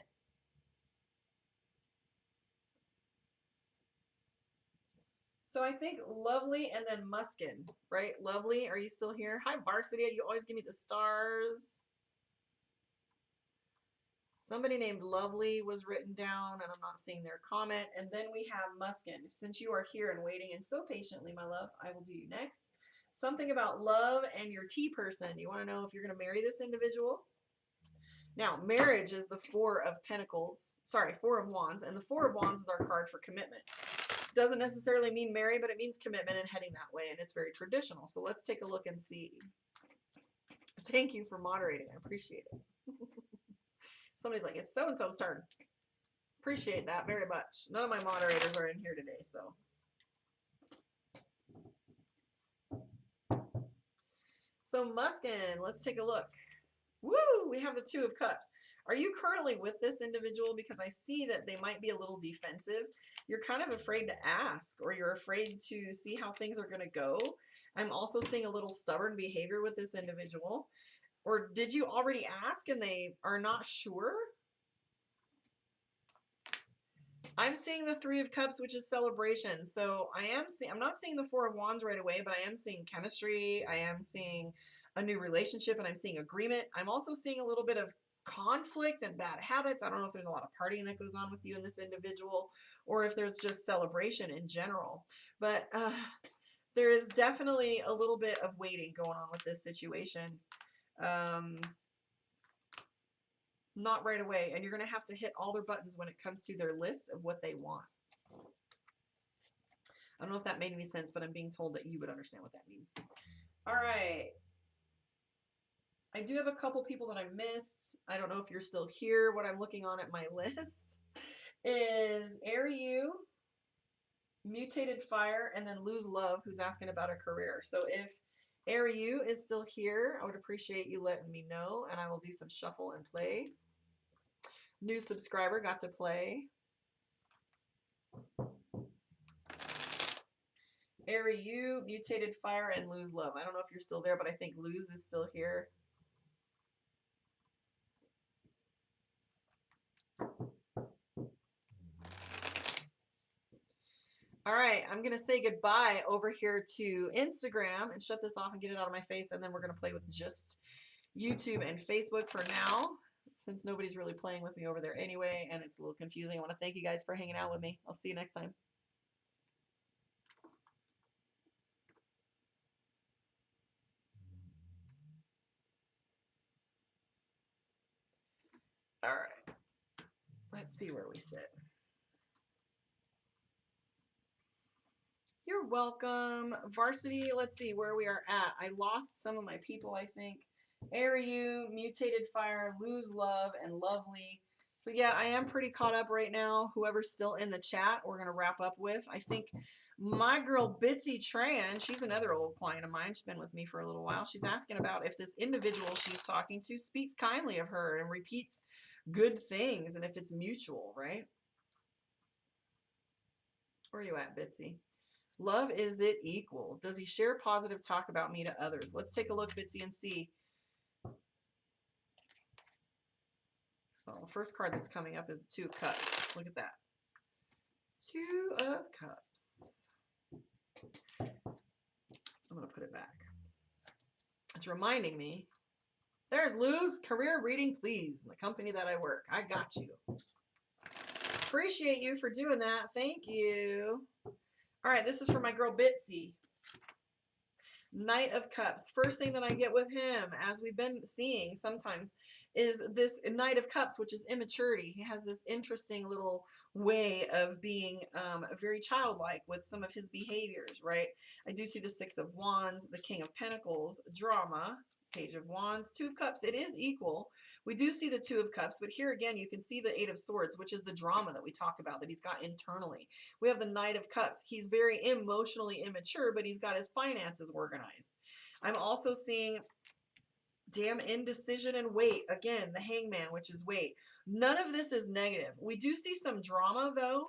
S1: So I think Lovely and then Muskin, right? Lovely, are you still here? Hi, Varsity. You always give me the stars. Somebody named Lovely was written down, and I'm not seeing their comment. And then we have Muskin. Since you are here and waiting and so patiently, my love, I will do you next. Something about love and your T person. You want to know if you're going to marry this individual? Now, marriage is the 4 of Pentacles. Sorry, 4 of Wands. And the 4 of Wands is our card for commitment. Doesn't necessarily mean marry, but it means commitment and heading that way, and it's very traditional. So let's take a look and see. Thank you for moderating. I appreciate it. Somebody's like, it's so-and-so's turn. Appreciate that very much. None of my moderators are in here today, so. So Muskin, let's take a look. Woo! We have the 2 of Cups. Are you currently with this individual? Because I see that they might be a little defensive. You're kind of afraid to ask, or you're afraid to see how things are going to go. I'm also seeing a little stubborn behavior with this individual. Or did you already ask and they are not sure? I'm seeing the 3 of Cups, which is celebration. So I'm not seeing the 4 of Wands right away, but I am seeing chemistry. I am seeing a new relationship, and I'm seeing agreement. I'm also seeing a little bit of conflict and bad habits. I don't know if there's a lot of partying that goes on with you and this individual, or if there's just celebration in general. But there is definitely a little bit of waiting going on with this situation. Not right away. And you're going to have to hit all their buttons when it comes to their list of what they want. I don't know if that made any sense, but I'm being told that you would understand what that means. All right. I do have a couple people that I missed. I don't know if you're still here. What I'm looking on at my list is Ariu, Mutated Fire, and then Lose Love, who's asking about a career. So if Ariu is still here, I would appreciate you letting me know, and I will do some shuffle and play. New subscriber got to play. Ariu, Mutated Fire, and Lose Love. I don't know if you're still there, but I think Lose is still here. All right, I'm going to say goodbye over here to Instagram and shut this off and get it out of my face, and then we're going to play with just YouTube and Facebook for now, since nobody's really playing with me over there anyway, and it's a little confusing. I want to thank you guys for hanging out with me. I'll see you next time. All right, let's see where we sit. You're welcome. Varsity, let's see where we are at. I lost some of my people, I think. Ariu, Mutated Fire, Lose Love, and Lovely. So yeah, I am pretty caught up right now. Whoever's still in the chat, we're going to wrap up with. I think my girl Bitsy Tran, she's another old client of mine. She's been with me for a little while. She's asking about if this individual she's talking to speaks kindly of her and repeats good things, and if it's mutual, right? Where are you at, Bitsy? Love, is it equal? Does he share positive talk about me to others? Let's take a look, Bitsy, and see. So the first card that's coming up is the Two of Cups. Look at that. Two of Cups. I'm going to put it back. It's reminding me. There's Luz, career reading, please. In the company that I work. I got you. Appreciate you for doing that. Thank you. All right, this is for my girl Bitsy. Knight of Cups. First thing that I get with him, as we've been seeing sometimes, is this Knight of Cups, which is immaturity. He has this interesting little way of being very childlike with some of his behaviors, right? I do see the Six of Wands, the King of Pentacles, drama, Page of Wands, Two of Cups. It is equal. We do see the Two of Cups, but here again, you can see the Eight of Swords, which is the drama that we talk about that he's got internally. We have the Knight of Cups. He's very emotionally immature, but he's got his finances organized. I'm also seeing damn indecision and weight. Again, the Hangman, which is weight. None of this is negative. We do see some drama, though.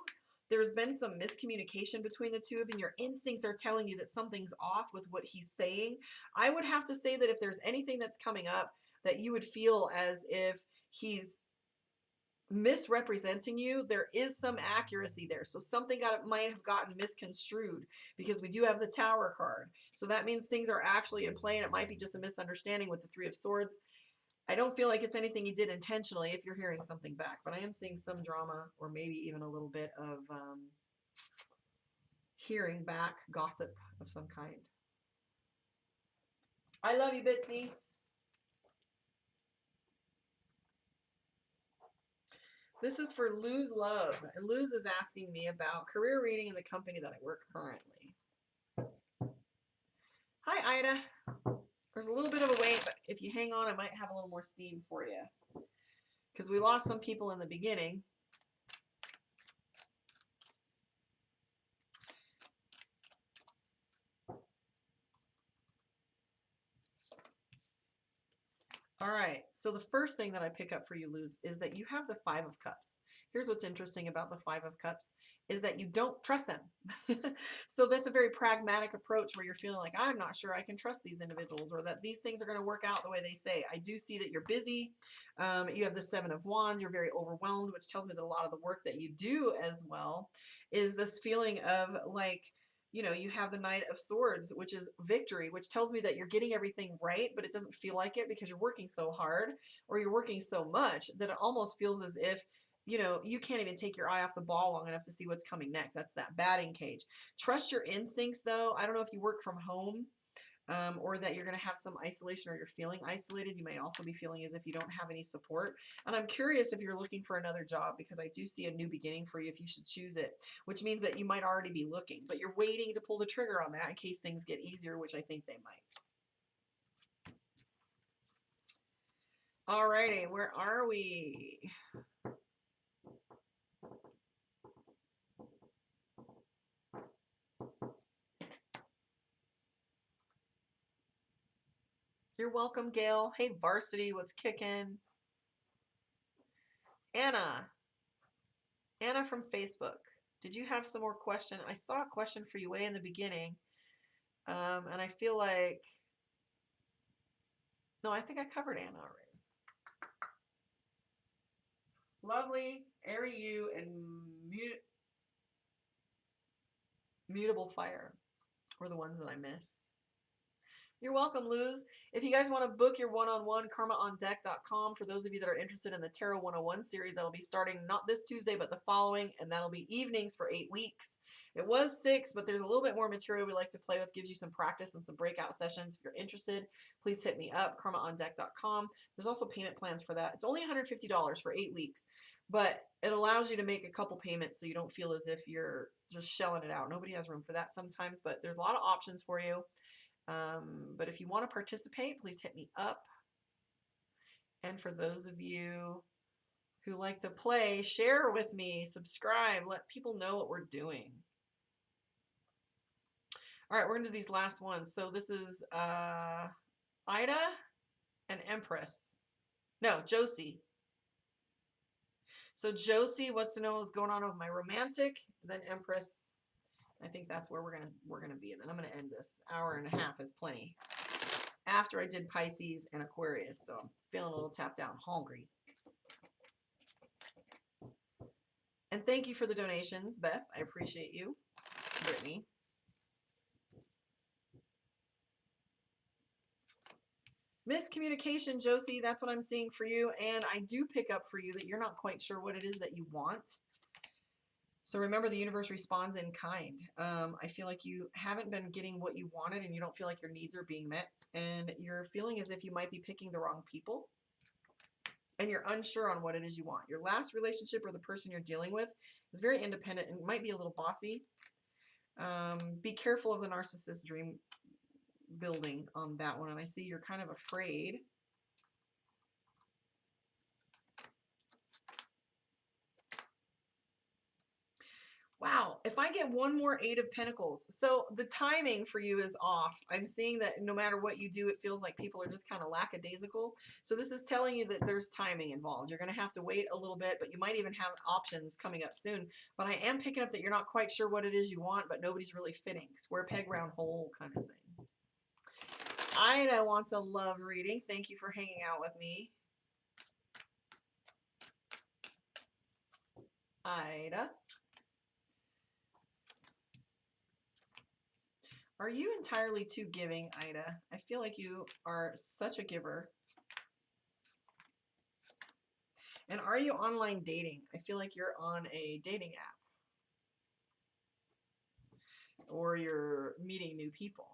S1: There's been some miscommunication between the two of you. Your instincts are telling you that something's off with what he's saying. I would have to say that if there's anything that's coming up that you would feel as if he's misrepresenting you, there is some accuracy there. So something might have gotten misconstrued, because we do have the Tower card. So that means things are actually in play, and it might be just a misunderstanding with the Three of Swords. I don't feel like it's anything he did intentionally if you're hearing something back, but I am seeing some drama, or maybe even a little bit of hearing back gossip of some kind. I love you, Bitsy. This is for Lose Love. And Luz is asking me about career reading in the company that I work currently. Hi, Ida. There's a little bit of a wait, but if you hang on, I might have a little more steam for you, because we lost some people in the beginning. All right, so the first thing that I pick up for you, Luz, is that you have the Five of Cups. Here's what's interesting about the Five of Cups is that you don't trust them. So that's a very pragmatic approach where you're feeling like, I'm not sure I can trust these individuals, or that these things are going to work out the way they say. I do see that you're busy. You have the Seven of Wands. You're very overwhelmed, which tells me that a lot of the work that you do as well is this feeling of like, you know, you have the Knight of Swords, which is victory, which tells me that you're getting everything right, but it doesn't feel like it because you're working so hard, or you're working so much that it almost feels as if, you know, you can't even take your eye off the ball long enough to see what's coming next. That's that batting cage. Trust your instincts, though. I don't know if you work from home, or that you're going to have some isolation, or you're feeling isolated. You might also be feeling as if you don't have any support. And I'm curious if you're looking for another job, because I do see a new beginning for you if you should choose it, which means that you might already be looking, but you're waiting to pull the trigger on that in case things get easier, which I think they might. Alrighty, where are we? You're welcome, Gail. Hey, Varsity, what's kicking? Anna. Anna from Facebook. Did you have some more question? I saw a question for you way in the beginning. And I feel like, no, I think I covered Anna already. Lovely, airy you, and mutable fire were the ones that I missed. You're welcome, Luz. If you guys want to book your one-on-one, karmaondeck.com. For those of you that are interested in the Tarot 101 series, that'll be starting not this Tuesday, but the following, and that'll be evenings for 8 weeks. It was 6, but there's a little bit more material we like to play with, gives you some practice and some breakout sessions. If you're interested, please hit me up, karmaondeck.com. There's also payment plans for that. It's only $150 for 8 weeks, but it allows you to make a couple payments so you don't feel as if you're just shelling it out. Nobody has room for that sometimes, but there's a lot of options for you. But if you want to participate, please hit me up. And for those of you who like to play, share with me, subscribe, let people know what we're doing. All right, we're going to do these last ones. So this is Ida and Empress. No, Josie. So Josie wants to know what's going on with my romantic, then Empress. I think that's where we're gonna be. And then I'm gonna end this. Hour and a half is plenty. After I did Pisces and Aquarius, so I'm feeling a little tapped out, hungry. And thank you for the donations, Beth. I appreciate you, Brittany. Miscommunication, Josie. That's what I'm seeing for you, and I do pick up for you that you're not quite sure what it is that you want. So remember, the universe responds in kind. I feel like you haven't been getting what you wanted and you don't feel like your needs are being met. And you're feeling as if you might be picking the wrong people. And you're unsure on what it is you want. Your last relationship or the person you're dealing with is very independent and might be a little bossy. Be careful of the narcissist dream building on that one. And I see you're kind of afraid. Wow, if I get one more 8 of Pentacles. So the timing for you is off. I'm seeing that no matter what you do, it feels like people are just kind of lackadaisical. So this is telling you that there's timing involved. You're going to have to wait a little bit, but you might even have options coming up soon. But I am picking up that you're not quite sure what it is you want, but nobody's really fitting. Square peg, round hole kind of thing. Ida wants a love reading. Thank you for hanging out with me. Ida. Are you entirely too giving, Ida? I feel like you are such a giver. And are you online dating? I feel like you're on a dating app. Or you're meeting new people.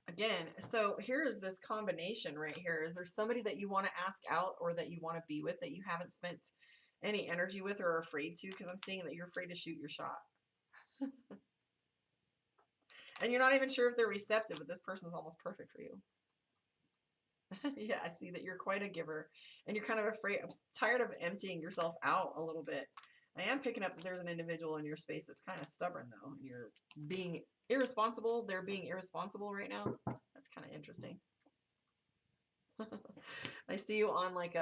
S1: Again, so here's this combination right here. Is there somebody that you want to ask out or that you want to be with that you haven't spent any energy with or are afraid to? Because I'm seeing that you're afraid to shoot your shot. And you're not even sure if they're receptive, but this person's almost perfect for you. Yeah, I see that you're quite a giver. And you're kind of afraid, tired of emptying yourself out a little bit. I am picking up that there's an individual in your space that's kind of stubborn, though. You're being irresponsible. They're being irresponsible right now. That's kind of interesting. I see you on like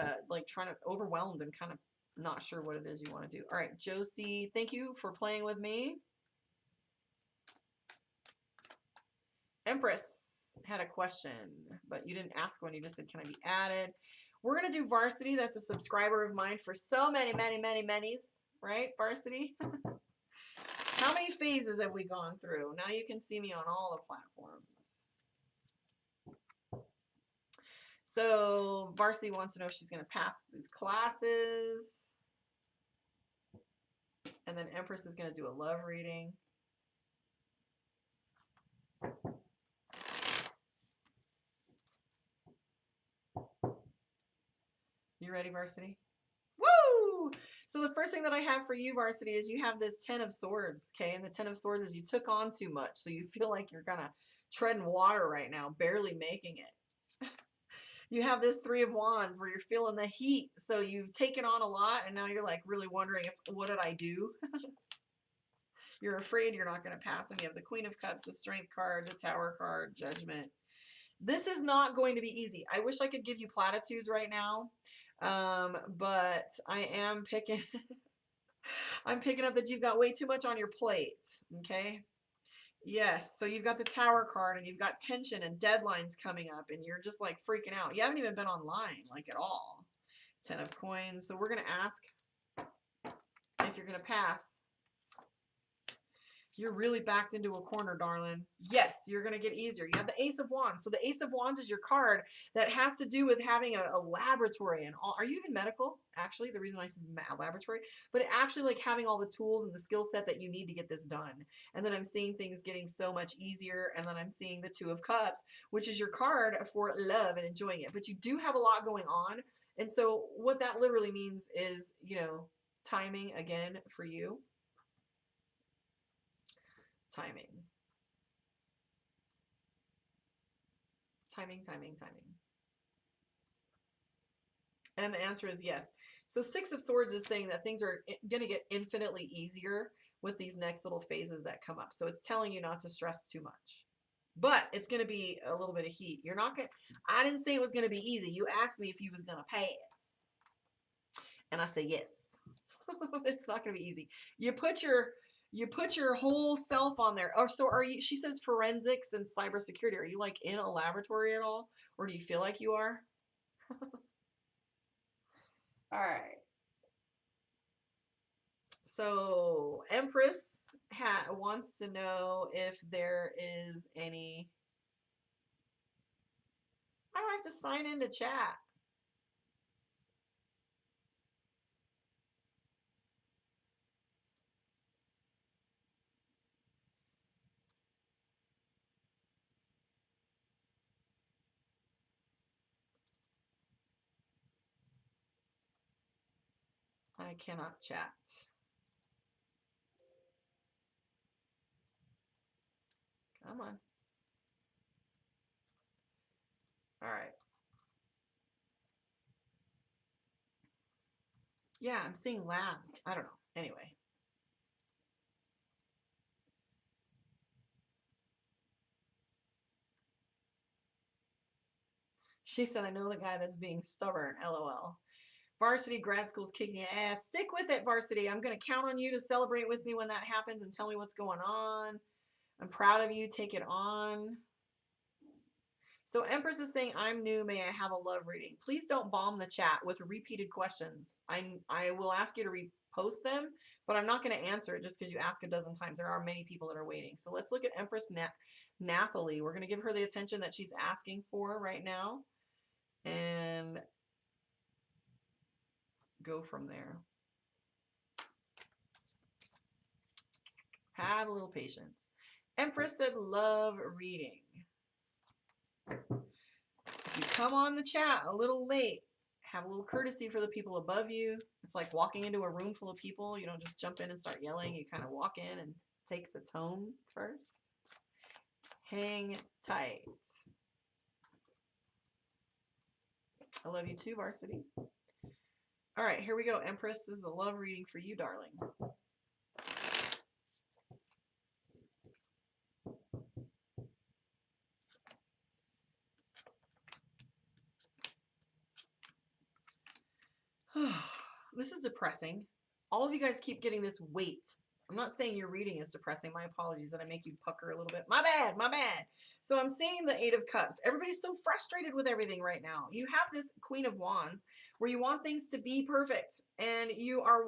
S1: trying to overwhelmed and kind of not sure what it is you want to do. All right, Josie, thank you for playing with me. Empress had a question, but you didn't ask one. You just said, can I be added? We're going to do Varsity. That's a subscriber of mine for so many, right? Varsity. How many phases have we gone through? Now you can see me on all the platforms. So Varsity wants to know if she's going to pass these classes. And then Empress is going to do a love reading. You ready, Varsity? Woo! Woo! So the first thing that I have for you, Varsity, is you have this Ten of Swords, okay? And the Ten of Swords is you took on too much, so you feel like you're kind of treading water right now, barely making it. You have this Three of Wands where you're feeling the heat, so you've taken on a lot, and now you're like really wondering what did I do? You're afraid you're not going to pass, and you have the Queen of Cups, the Strength card, the Tower card, Judgment. This is not going to be easy. I wish I could give you platitudes right now, but I am picking I'm picking up that you've got way too much on your plate, okay? Yes, so you've got the Tower card and you've got tension and deadlines coming up and you're just like freaking out. You haven't even been online like at all. Ten of Coins. So we're going to ask if you're going to pass. You're really backed into a corner, darling. Yes, you're going to get easier. You have the Ace of Wands. So the Ace of Wands is your card that has to do with having a laboratory and all. Are you even medical? Actually, the reason I said laboratory, but actually like having all the tools and the skill set that you need to get this done. And then I'm seeing things getting so much easier. And then I'm seeing the Two of Cups, which is your card for love and enjoying it. But you do have a lot going on. And so what that literally means is, you know, timing again for you. Timing. And the answer is yes. So Six of Swords is saying that things are going to get infinitely easier with these next little phases that come up. So it's telling you not to stress too much. But it's going to be a little bit of heat. You're not going to, I didn't say it was going to be easy. You asked me if you was going to pass. And I say yes. It's not going to be easy. You put your whole self on there. Or so are you, she says forensics and cybersecurity. Are you like in a laboratory at all? Or do you feel like you are? All right. So Empress wants to know if there is any, how do I have to sign into chat? I cannot chat. Come on. All right. Yeah, I'm seeing labs. I don't know. Anyway. She said, I know the guy that's being stubborn. LOL. Varsity grad school's kicking ass. Stick with it, Varsity. I'm going to count on you to celebrate with me when that happens and tell me what's going on. I'm proud of you. Take it on. So Empress is saying, I'm new. May I have a love reading? Please don't bomb the chat with repeated questions. I will ask you to repost them, but I'm not going to answer it just because you ask a dozen times. There are many people that are waiting. So let's look at Empress Nathalie. We're going to give her the attention that she's asking for right now and go from there. Have a little patience. Empress said love reading. If you come on the chat a little late, have a little courtesy for the people above you. It's like walking into a room full of people. You don't just jump in and start yelling. You kind of walk in and take the tone first. Hang tight. I love you too, Varsity. All right, here we go. Empress, this is a love reading for you, darling. This is depressing. All of you guys keep getting this weight. I'm not saying your reading is depressing. My apologies that I make you pucker a little bit. My bad, my bad. So I'm seeing the Eight of Cups. Everybody's so frustrated with everything right now. You have this Queen of Wands where you want things to be perfect and you are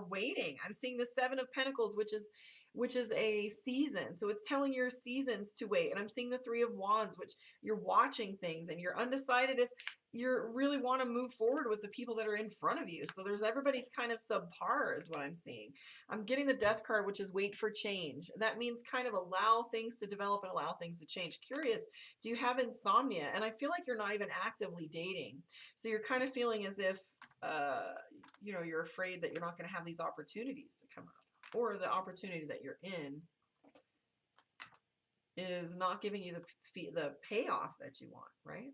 S1: waiting. I'm seeing the Seven of Pentacles, which is which is a season. So it's telling your seasons to wait. And I'm seeing the Three of Wands, which you're watching things and you're undecided if you really want to move forward with the people that are in front of you. So there's everybody's kind of subpar is what I'm seeing. I'm getting the Death card, which is wait for change. That means kind of allow things to develop and allow things to change. Curious, do you have insomnia? And I feel like you're not even actively dating. So you're kind of feeling as if, you know, you're afraid that you're not going to have these opportunities to come up, or the opportunity that you're in is not giving you the payoff that you want, right?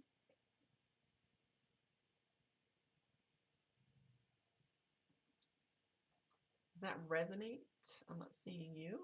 S1: Does that resonate? I'm not seeing you.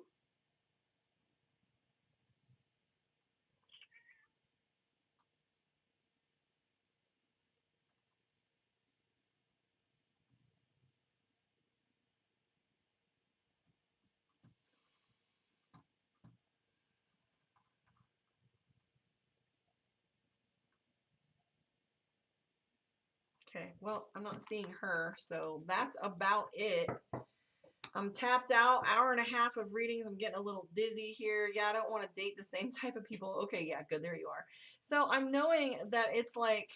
S1: Okay, well, I'm not seeing her, so that's about it. I'm tapped out, hour and a half of readings. I'm getting a little dizzy here. Yeah, I don't want to date the same type of people. Okay, yeah, good, there you are. So I'm knowing that it's like,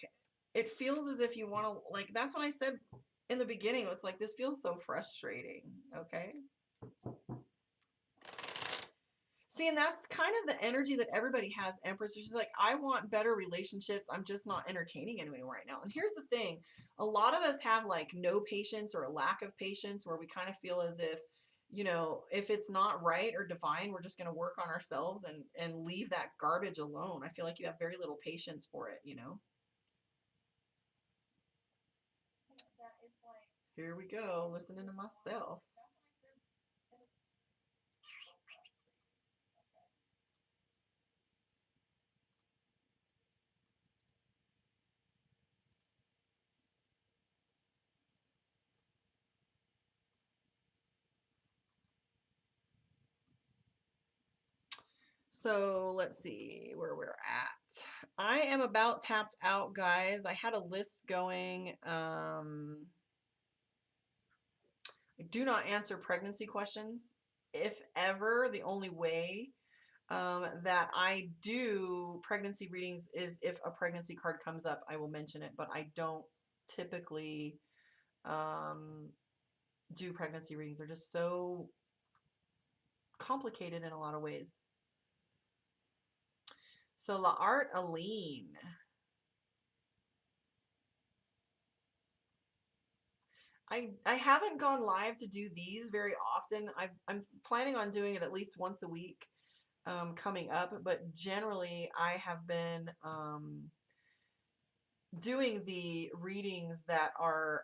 S1: it feels as if you want to, like, that's what I said in the beginning. It's like, this feels so frustrating, okay? See, and that's kind of the energy that everybody has, Empress. She's like, I want better relationships. I'm just not entertaining anyone right now. And here's the thing. A lot of us have like no patience or a lack of patience where we kind of feel as if, you know, if it's not right or divine, we're just going to work on ourselves and leave that garbage alone. I feel like you have very little patience for it, you know? Here we go, listening to myself. So let's see where we're at. I am about tapped out, guys. I had a list going. I do not answer pregnancy questions. If ever, the only way that I do pregnancy readings is if a pregnancy card comes up, I will mention it, but I don't typically do pregnancy readings. They're just so complicated in a lot of ways. So La Art Aline. I haven't gone live to do these very often. I'm planning on doing it at least once a week coming up, but generally I have been doing the readings that are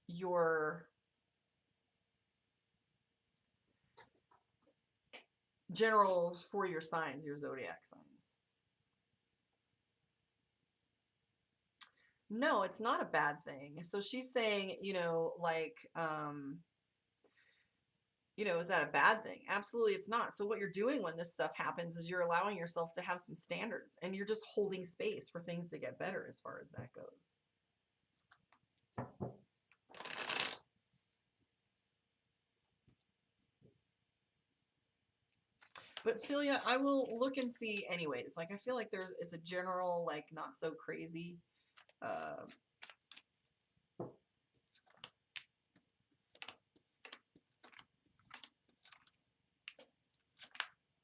S1: your generals for your signs, your zodiac signs. No, it's not a bad thing. So she's saying, you know, like, you know, is that a bad thing? Absolutely, it's not. So what you're doing when this stuff happens is you're allowing yourself to have some standards and you're just holding space for things to get better as far as that goes. But Celia, I will look and see anyways. Like, I feel like it's a general, like, not so crazy.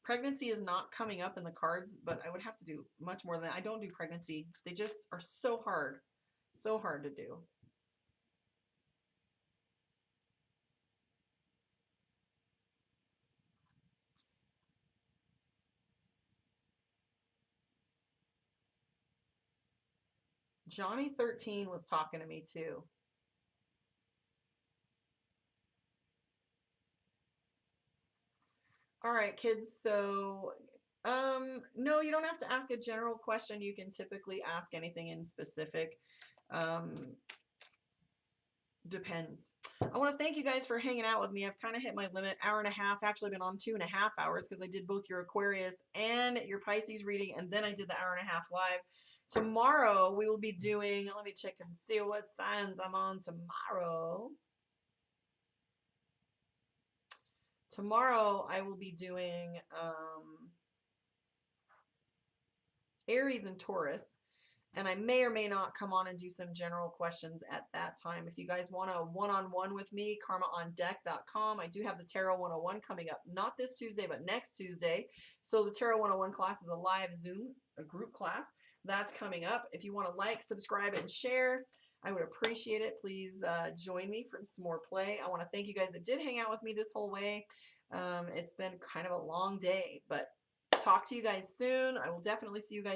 S1: Pregnancy is not coming up in the cards, but I would have to do much more than that. I don't do pregnancy. They just are so hard to do. Johnny 13 was talking to me too. All right, kids. So, no, you don't have to ask a general question. You can typically ask anything in specific. Depends. I want to thank you guys for hanging out with me. I've kind of hit my limit, hour and a half. Actually, been on 2.5 hours because I did both your Aquarius and your Pisces reading, and then I did the hour and a half live. Tomorrow we will be doing. Let me check and see what signs I'm on tomorrow. Tomorrow I will be doing Aries and Taurus, and I may or may not come on and do some general questions at that time. If you guys want a one-on-one with me, karmaondeck.com. I do have the Tarot 101 coming up, not this Tuesday, but next Tuesday. So the Tarot 101 class is a live Zoom, a group class. That's coming up. If you want to like, subscribe, and share, I would appreciate it. Please join me for some more play. I want to thank you guys that did hang out with me this whole way. It's been kind of a long day, but talk to you guys soon. I will definitely see you guys